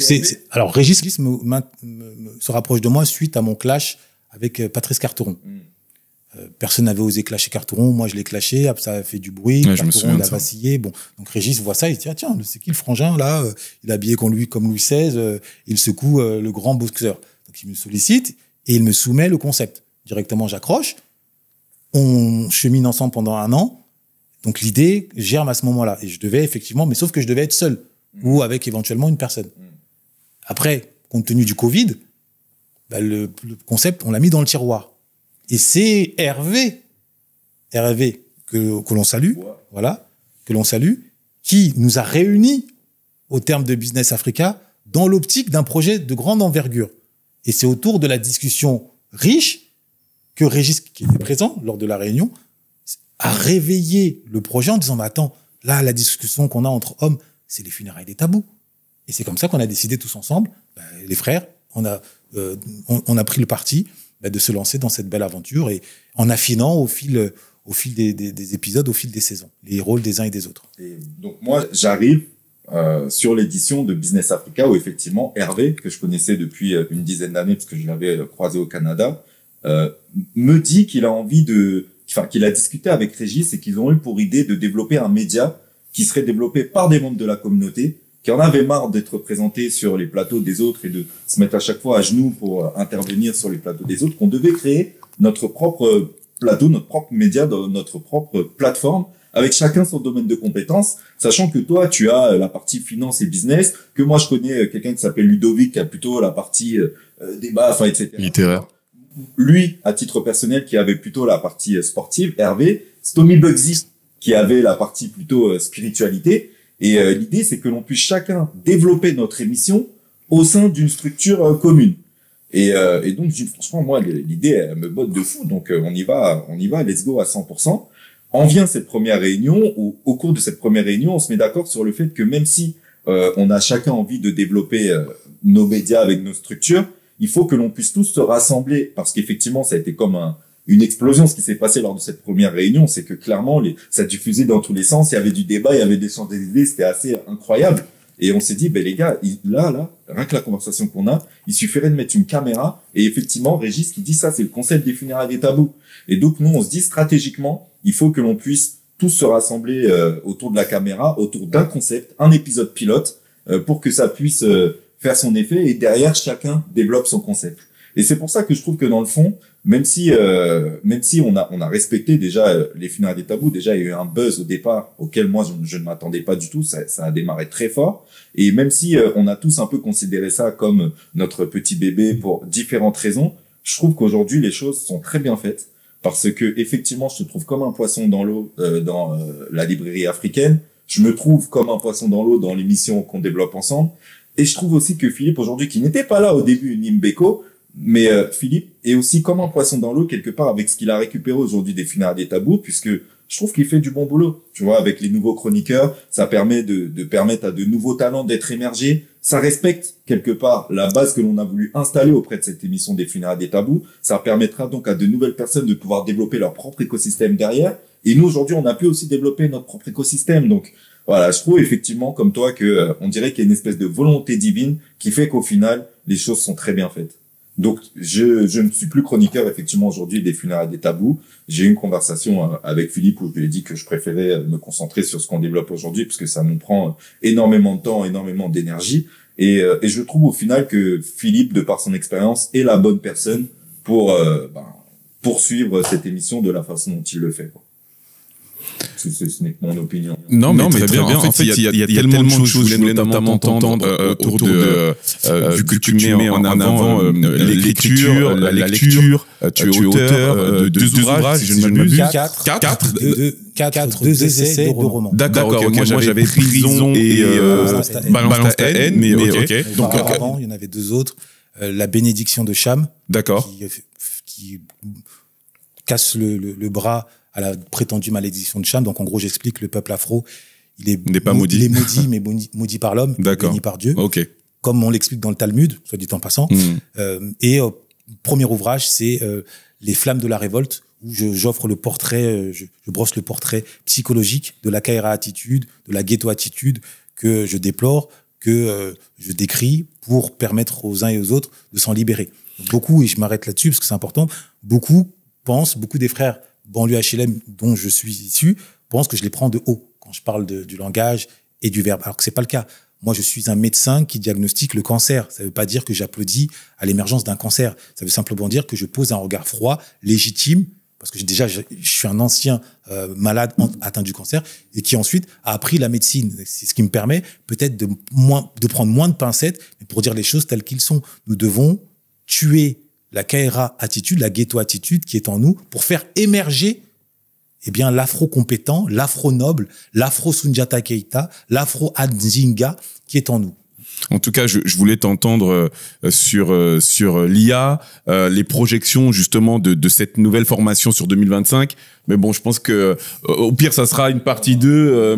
alors Régis se rapproche de moi suite à mon clash avec Patrice Carteron. Personne n'avait osé clasher Carteron, moi je l'ai clashé, ça a fait du bruit, ouais, Carteron il a vacillé. Bon, donc Régis voit ça, il dit tiens, c'est qui le frangin là, il est habillé comme Louis XVI, il secoue le grand boxeur. Donc il me sollicite et il me soumet le concept. Directement j'accroche, on chemine ensemble pendant 1 an. Donc l'idée germe à ce moment-là et je devais effectivement, mais sauf que je devais être seul ou avec éventuellement une personne. Après, compte tenu du Covid, le concept on l'a mis dans le tiroir. Et c'est Hervé que l'on salue, voilà, que l'on salue, qui nous a réunis au terme de Business Africa dans l'optique d'un projet de grande envergure. Et c'est autour de la discussion riche que Régis, qui était présent lors de la réunion, a réveillé le projet en disant, mais attends, là, la discussion qu'on a entre hommes, c'est les funérailles des tabous. Et c'est comme ça qu'on a décidé tous ensemble, les frères, on a pris le parti de se lancer dans cette belle aventure et en affinant au fil des épisodes, au fil des saisons, les rôles des uns et des autres. Et donc moi, j'arrive sur l'édition de Business Africa où effectivement Hervé, que je connaissais depuis une dizaine d'années parce que je l'avais croisé au Canada, me dit qu'il a envie qu'il a discuté avec Régis et qu'ils ont eu pour idée de développer un média qui serait développé par des membres de la communauté, qui en avaient marre d'être présentés sur les plateaux des autres et de se mettre à chaque fois à genoux pour intervenir sur les plateaux des autres, qu'on devait créer notre propre plateau, notre propre média, notre propre plateforme, avec chacun son domaine de compétences, sachant que toi, tu as la partie finance et business, que moi, je connais quelqu'un qui s'appelle Ludovic, qui a plutôt la partie débat, etc. Littéraire. Lui, à titre personnel, qui avait plutôt la partie sportive, Hervé, Stomy Bugsy, qui avait la partie plutôt spiritualité. Et l'idée, c'est que l'on puisse chacun développer notre émission au sein d'une structure commune. Et donc, franchement, moi, l'idée, elle me botte de fou. Donc, on y va, let's go à 100%. En vient cette première réunion, où au cours de cette première réunion, on se met d'accord sur le fait que même si on a chacun envie de développer nos médias avec nos structures, il faut que l'on puisse tous se rassembler, parce qu'effectivement, ça a été comme une explosion. Ce qui s'est passé lors de cette première réunion, c'est que clairement, ça diffusait dans tous les sens. Il y avait du débat, il y avait des champs d'idées, c'était assez incroyable. Et on s'est dit, ben les gars, là, rien que la conversation qu'on a, il suffirait de mettre une caméra. Et effectivement, Régis qui dit ça, c'est le concept des funérailles des tabous. Et donc, nous, on se dit stratégiquement, il faut que l'on puisse tous se rassembler autour de la caméra, autour d'un concept, un épisode pilote, pour que ça puisse faire son effet. Et derrière, chacun développe son concept. Et c'est pour ça que je trouve que dans le fond, même si on a respecté déjà les funérailles des tabous, déjà il y a eu un buzz au départ auquel moi je ne m'attendais pas du tout, ça a démarré très fort. Et même si on a tous un peu considéré ça comme notre petit bébé pour différentes raisons, je trouve qu'aujourd'hui les choses sont très bien faites parce que effectivement je te trouve comme un poisson dans l'eau dans la librairie africaine, je me trouve comme un poisson dans l'eau dans l'émission qu'on développe ensemble. Et je trouve aussi que Philippe aujourd'hui, qui n'était pas là au début, Nimbeko, mais Philippe est aussi comme un poisson dans l'eau quelque part avec ce qu'il a récupéré aujourd'hui des funérailles des tabous, puisque je trouve qu'il fait du bon boulot. Tu vois, avec les nouveaux chroniqueurs, ça permet de permettre à de nouveaux talents d'être émergés. Ça respecte quelque part la base que l'on a voulu installer auprès de cette émission des funérailles des tabous. Ça permettra donc à de nouvelles personnes de pouvoir développer leur propre écosystème derrière. Et nous aujourd'hui, on a pu aussi développer notre propre écosystème. Donc voilà, je trouve effectivement comme toi que on dirait qu'il y a une espèce de volonté divine qui fait qu'au final, les choses sont très bien faites. Donc, je ne suis plus chroniqueur, effectivement, aujourd'hui, des funérailles des tabous. J'ai eu une conversation avec Philippe où je lui ai dit que je préférais me concentrer sur ce qu'on développe aujourd'hui parce que ça nous prend énormément de temps, énormément d'énergie. Et je trouve au final que Philippe, de par son expérience, est la bonne personne pour poursuivre cette émission de la façon dont il le fait, quoi. Ce n'est que mon opinion. Non, mais très bien. En fait, il y a tellement de choses que je voulais notamment entendre autour de vu que tu mets en avant l'écriture, la lecture. Tu es auteur de 2 ouvrages, si je ne m'abuse. 4 essais, 2 romans. D'accord. Moi, j'avais Prison et Balance ta haine, mais ok. Donc avant, il y en avait 2 autres. La bénédiction de Cham. D'accord. Qui casse le bras à la prétendue malédiction de Cham. Donc, en gros, j'explique, le peuple afro, il n'est pas maudit. Il est maudit, mais maudit par l'homme, béni par Dieu. Okay. Comme on l'explique dans le Talmud, soit dit en passant. Premier ouvrage, c'est Les flammes de la révolte, où j'offre le portrait, je brosse le portrait psychologique de la Kaira attitude, de la ghetto attitude que je déplore, que je décris pour permettre aux uns et aux autres de s'en libérer. Donc, beaucoup, et je m'arrête là-dessus parce que c'est important, beaucoup des frères banlieue HLM dont je suis issu pensent que je les prends de haut quand je parle du langage et du verbe, alors que c'est pas le cas. Moi, je suis un médecin qui diagnostique le cancer. Ça veut pas dire que j'applaudis à l'émergence d'un cancer. Ça veut simplement dire que je pose un regard froid, légitime, parce que je suis un ancien malade atteint du cancer et qui ensuite a appris la médecine. C'est ce qui me permet peut-être de prendre moins de pincettes, mais pour dire les choses telles qu'elles sont. Nous devons tuer la Kaira attitude, la ghetto attitude qui est en nous pour faire émerger l'afro-compétent, l'afro-noble, l'afro-Sundiata Keita, l'afro-Adzinga qui est en nous. En tout cas, je voulais t'entendre sur l'IA, les projections justement de cette nouvelle formation sur 2025. Mais bon, je pense que au pire, ça sera une partie 2,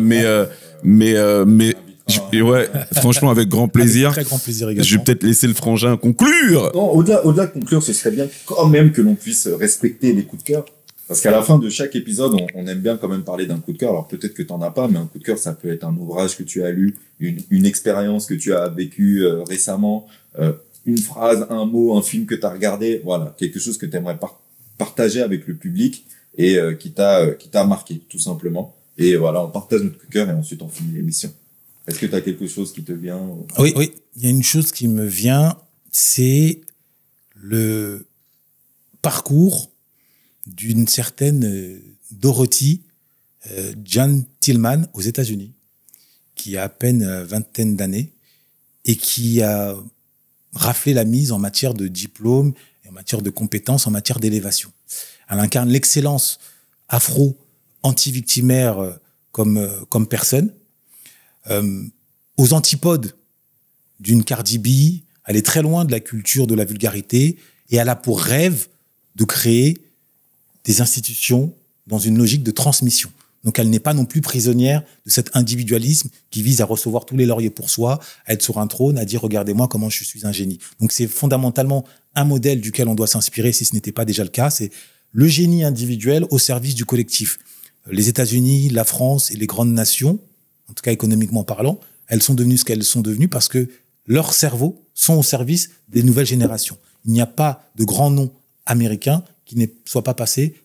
ouais, franchement, avec grand plaisir. Avec très grand plaisir également. Je vais peut-être laisser le frangin conclure. Non, au-delà de conclure, ce serait bien quand même que l'on puisse respecter les coups de cœur. Parce qu'à la fin de chaque épisode, on aime bien quand même parler d'un coup de cœur. Alors peut-être que t'en as pas, mais un coup de cœur, ça peut être un ouvrage que tu as lu, une expérience que tu as vécue récemment, une phrase, un mot, un film que tu as regardé. Voilà, quelque chose que tu aimerais partager avec le public et qui t'a marqué, tout simplement. Et voilà, on partage notre coup de cœur et ensuite on finit l'émission. Est-ce que tu as quelque chose qui te vient? Oui. Il y a une chose qui me vient, c'est le parcours d'une certaine Dorothy Jan Tillman aux États-Unis, qui a à peine vingtaine d'années et qui a raflé la mise en matière de diplôme, en matière de compétences, en matière d'élévation. Elle incarne l'excellence afro, anti-victimaire comme personne. Aux antipodes d'une Cardi B, elle est très loin de la culture de la vulgarité et elle a pour rêve de créer des institutions dans une logique de transmission. Donc elle n'est pas non plus prisonnière de cet individualisme qui vise à recevoir tous les lauriers pour soi, à être sur un trône, à dire « regardez-moi comment je suis un génie ». Donc c'est fondamentalement un modèle duquel on doit s'inspirer, si ce n'était pas déjà le cas, c'est le génie individuel au service du collectif. Les États-Unis, la France et les grandes nations, en tout cas économiquement parlant, elles sont devenues ce qu'elles sont devenues parce que leurs cerveaux sont au service des nouvelles générations. Il n'y a pas de grand nom américain qui ne soit pas passé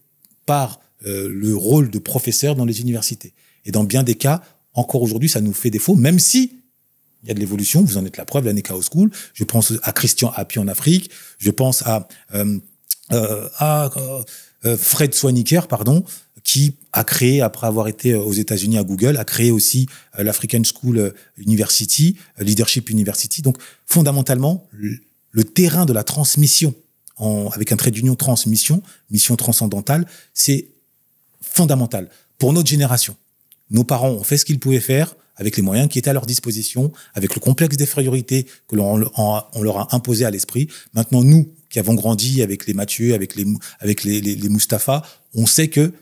par le rôle de professeur dans les universités. Et dans bien des cas, encore aujourd'hui, ça nous fait défaut, même si il y a de l'évolution. Vous en êtes la preuve, la Nekao School. Je pense à Christian Happy en Afrique. Je pense à Fred Swaniker, qui a créé, après avoir été aux États-Unis à Google, a créé aussi l'African School University, Leadership University. Donc, fondamentalement, le terrain de la transmission, avec un trait d'union transmission, mission transcendantale, c'est fondamental pour notre génération. Nos parents ont fait ce qu'ils pouvaient faire avec les moyens qui étaient à leur disposition, avec le complexe d'infériorité que on leur a imposé à l'esprit. Maintenant, nous, qui avons grandi avec les Mathieu, avec les Mustapha, on sait que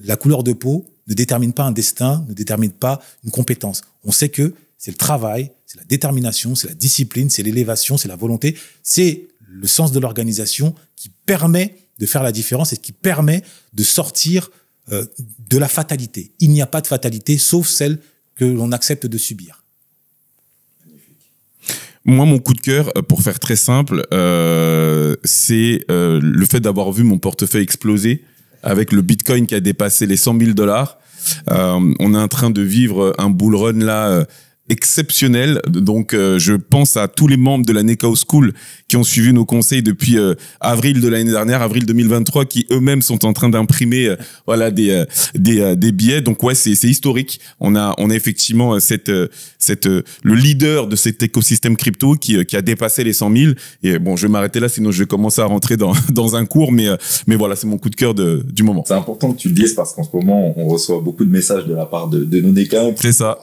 la couleur de peau ne détermine pas un destin, ne détermine pas une compétence. On sait que c'est le travail, c'est la détermination, c'est la discipline, c'est l'élévation, c'est la volonté, c'est le sens de l'organisation qui permet de faire la différence et qui permet de sortir de la fatalité. Il n'y a pas de fatalité, sauf celle que l'on accepte de subir. Moi, mon coup de cœur, pour faire très simple, c'est le fait d'avoir vu mon portefeuille exploser avec le Bitcoin qui a dépassé les $100 000. On est en train de vivre un bull run là exceptionnel. Donc, je pense à tous les membres de la Nekao School qui ont suivi nos conseils depuis avril de l'année dernière, avril 2023, qui eux-mêmes sont en train d'imprimer voilà des billets. Donc ouais, c'est historique. On a effectivement le leader de cet écosystème crypto qui a dépassé les 100 000. Et bon, je vais m'arrêter là, sinon je vais commencer à rentrer dans un cours. Mais voilà, c'est mon coup de cœur du moment. C'est important que tu le dises parce qu'en ce moment, on reçoit beaucoup de messages de la part de nos Nekao. C'est ça.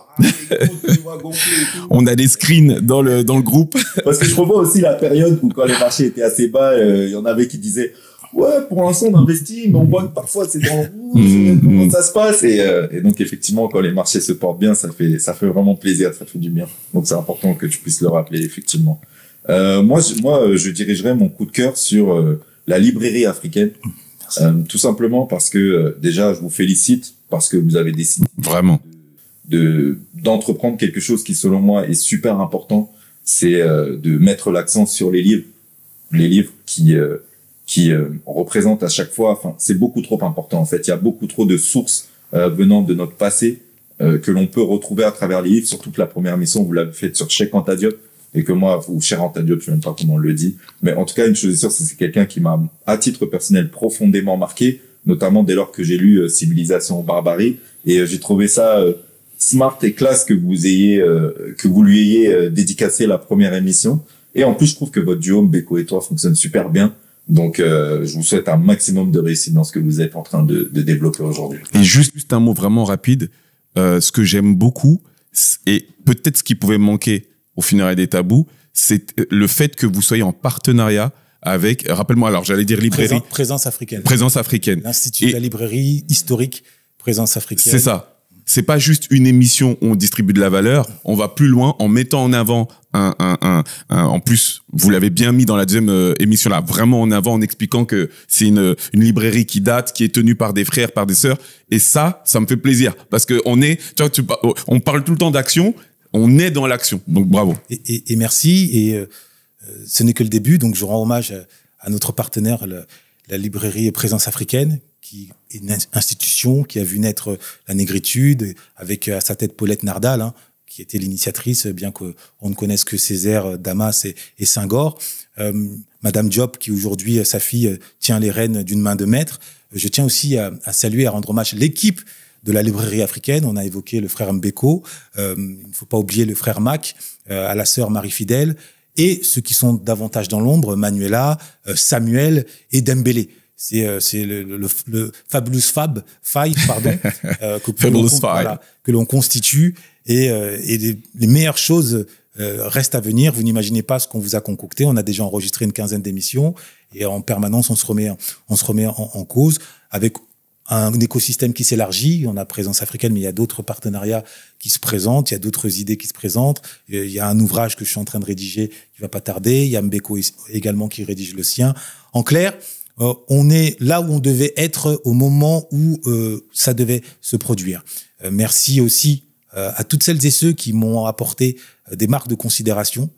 On a des screens dans le groupe. Parce que je revois aussi la période où quand les marchés étaient assez bas, il y en avait qui disaient ouais, pour l'instant on investit, mais on voit que parfois c'est dans le rouge, comment ça se passe, et donc effectivement quand les marchés se portent bien, ça fait vraiment plaisir, ça fait du bien. Donc c'est important que tu puisses le rappeler effectivement. Moi je dirigerai mon coup de cœur sur la librairie africaine. Tout simplement parce que déjà je vous félicite parce que vous avez décidé vraiment d'entreprendre quelque chose qui selon moi est super important, c'est de mettre l'accent sur les livres qui représentent à chaque fois, enfin c'est beaucoup trop important en fait, il y a beaucoup trop de sources venant de notre passé que l'on peut retrouver à travers les livres, surtout que la première mission vous l'avez faite sur Cheikh Anta Diop, et que moi, ou Cheikh Anta Diop, je sais même pas comment on le dit, mais en tout cas une chose est sûre, c'est quelqu'un qui m'a à titre personnel profondément marqué, notamment dès lors que j'ai lu Civilisation Barbarie, et j'ai trouvé ça smart et classe que vous lui ayez dédicacé la première émission. Et en plus, je trouve que votre duo, Mbeko et toi, fonctionne super bien. Donc, je vous souhaite un maximum de réussite dans ce que vous êtes en train de développer aujourd'hui. Et juste un mot vraiment rapide. Ce que j'aime beaucoup, et peut-être ce qui pouvait manquer au Funérailles des Tabous, c'est le fait que vous soyez en partenariat avec, rappelle-moi, alors j'allais dire librairie. Présence africaine. Présence africaine. L'Institut de la librairie historique Présence africaine. C'est ça. C'est pas juste une émission où on distribue de la valeur, on va plus loin en mettant en avant en plus, vous l'avez bien mis dans la deuxième émission là, vraiment en avant en expliquant que c'est une librairie qui date, qui est tenue par des frères, par des sœurs, et ça me fait plaisir parce que on parle tout le temps d'action, on est dans l'action. Donc bravo. Et merci, et ce n'est que le début, donc je rends hommage à notre partenaire, la librairie Présence africaine, qui est une institution qui a vu naître la négritude, avec à sa tête Paulette Nardal, qui était l'initiatrice, bien qu'on ne connaisse que Césaire, Damas et Senghor. Madame Diop, qui aujourd'hui, sa fille, tient les rênes d'une main de maître. Je tiens aussi à saluer, à rendre hommage l'équipe de la librairie africaine. On a évoqué le frère Mbeko, il ne faut pas oublier le frère Mac, à la sœur Marie-Fidèle, et ceux qui sont davantage dans l'ombre, Manuela, Samuel et Dembélé. C'est le Fabulous Five, pardon, que l'on constitue, et les meilleures choses restent à venir. Vous n'imaginez pas ce qu'on vous a concocté. On a déjà enregistré une 15aine d'émissions, et en permanence on se remet en cause avec un écosystème qui s'élargit. On a Présence africaine, mais il y a d'autres partenariats qui se présentent, il y a d'autres idées qui se présentent. Il y a un ouvrage que je suis en train de rédiger qui va pas tarder. Il y a Mbeko également qui rédige le sien. En clair, on est là où on devait être au moment où ça devait se produire. Merci aussi à toutes celles et ceux qui m'ont apporté des marques de considération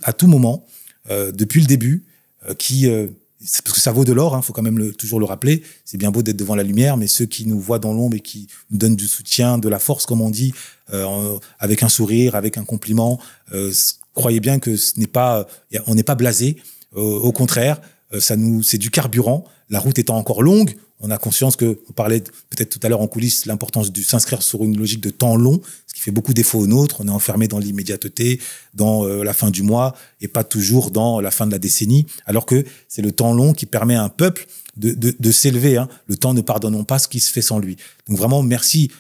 à tout moment, depuis le début, parce que ça vaut de l'or, hein, faut quand même toujours le rappeler. C'est bien beau d'être devant la lumière, mais ceux qui nous voient dans l'ombre et qui nous donnent du soutien, de la force, comme on dit, avec un sourire, avec un compliment, croyez bien que on n'est pas blasé. Au contraire, c'est du carburant. La route étant encore longue, on a conscience que, on parlait peut-être tout à l'heure en coulisses, l'importance de s'inscrire sur une logique de temps long, ce qui fait beaucoup défaut au nôtre. On est enfermé dans l'immédiateté, dans la fin du mois et pas toujours dans la fin de la décennie, alors que c'est le temps long qui permet à un peuple de s'élever. Hein. Le temps ne pardonnons pas ce qui se fait sans lui. Donc vraiment, merci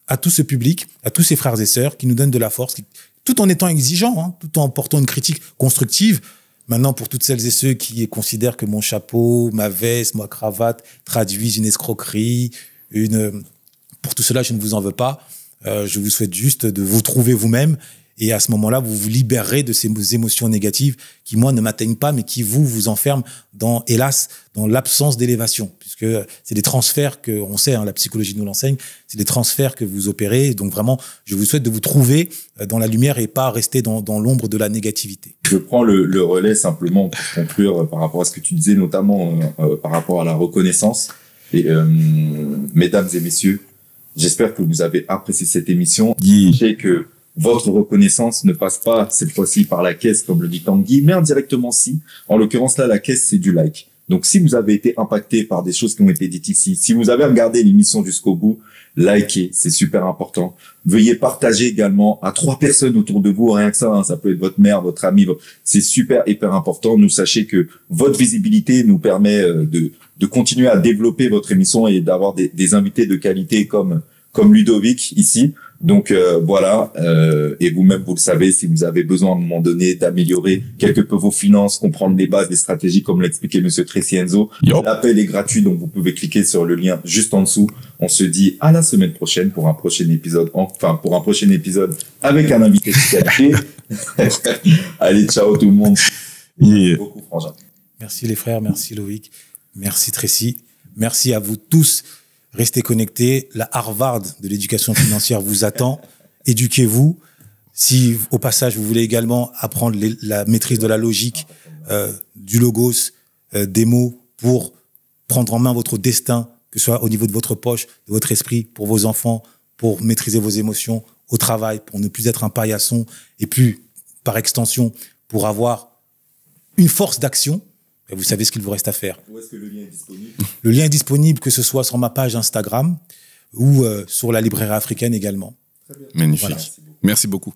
à tout ce public, à tous ces frères et sœurs qui nous donnent de la force, tout en étant exigeants, hein, tout en portant une critique constructive. Maintenant, pour toutes celles et ceux qui considèrent que mon chapeau, ma veste, ma cravate traduisent une escroquerie, pour tout cela, je ne vous en veux pas. Je vous souhaite juste de vous trouver vous-même. Et à ce moment-là, vous vous libérez de ces émotions négatives qui, moi, ne m'atteignent pas, mais qui vous enferment hélas, dans l'absence d'élévation. Puisque c'est des transferts que, on sait, hein, la psychologie nous l'enseigne, c'est des transferts que vous opérez. Donc vraiment, je vous souhaite de vous trouver dans la lumière et pas rester dans l'ombre de la négativité. Je prends le relais simplement pour conclure par rapport à ce que tu disais, notamment par rapport à la reconnaissance. Et mesdames et messieurs, j'espère que vous avez apprécié cette émission. Sachez que votre reconnaissance ne passe pas cette fois-ci par la caisse, comme le dit Tanguy, mais indirectement si. En l'occurrence là, la caisse, c'est du like. Donc si vous avez été impacté par des choses qui ont été dites ici, si vous avez regardé l'émission jusqu'au bout, likez, c'est super important. Veuillez partager également à 3 personnes autour de vous, rien que ça, hein, ça peut être votre mère, votre ami, c'est super, hyper important. Nous, sachez que votre visibilité nous permet de continuer à développer votre émission et d'avoir des invités de qualité comme Ludovic ici. Donc voilà, et vous-même vous le savez, si vous avez besoin à un moment donné d'améliorer quelque peu vos finances, comprendre les bases, les stratégies, comme l'a expliqué Monsieur Tracy Enzo, l'appel est gratuit, donc vous pouvez cliquer sur le lien juste en dessous. On se dit à la semaine prochaine pour un prochain épisode, avec un invité de qualité. Allez, ciao tout le monde. Merci beaucoup, Frangin. Merci les frères, merci Loïc, merci Tracy, merci à vous tous. Restez connectés. La Harvard de l'éducation financière vous attend. Éduquez-vous. Si, au passage, vous voulez également apprendre la maîtrise de la logique, du logos, des mots pour prendre en main votre destin, que ce soit au niveau de votre poche, de votre esprit, pour vos enfants, pour maîtriser vos émotions au travail, pour ne plus être un paillasson, et puis, par extension, pour avoir une force d'action. Et vous savez ce qu'il vous reste à faire. Où est-ce que le lien est disponible ? Le lien est disponible, que ce soit sur ma page Instagram ou sur la librairie africaine également. Magnifique. Voilà. Merci beaucoup.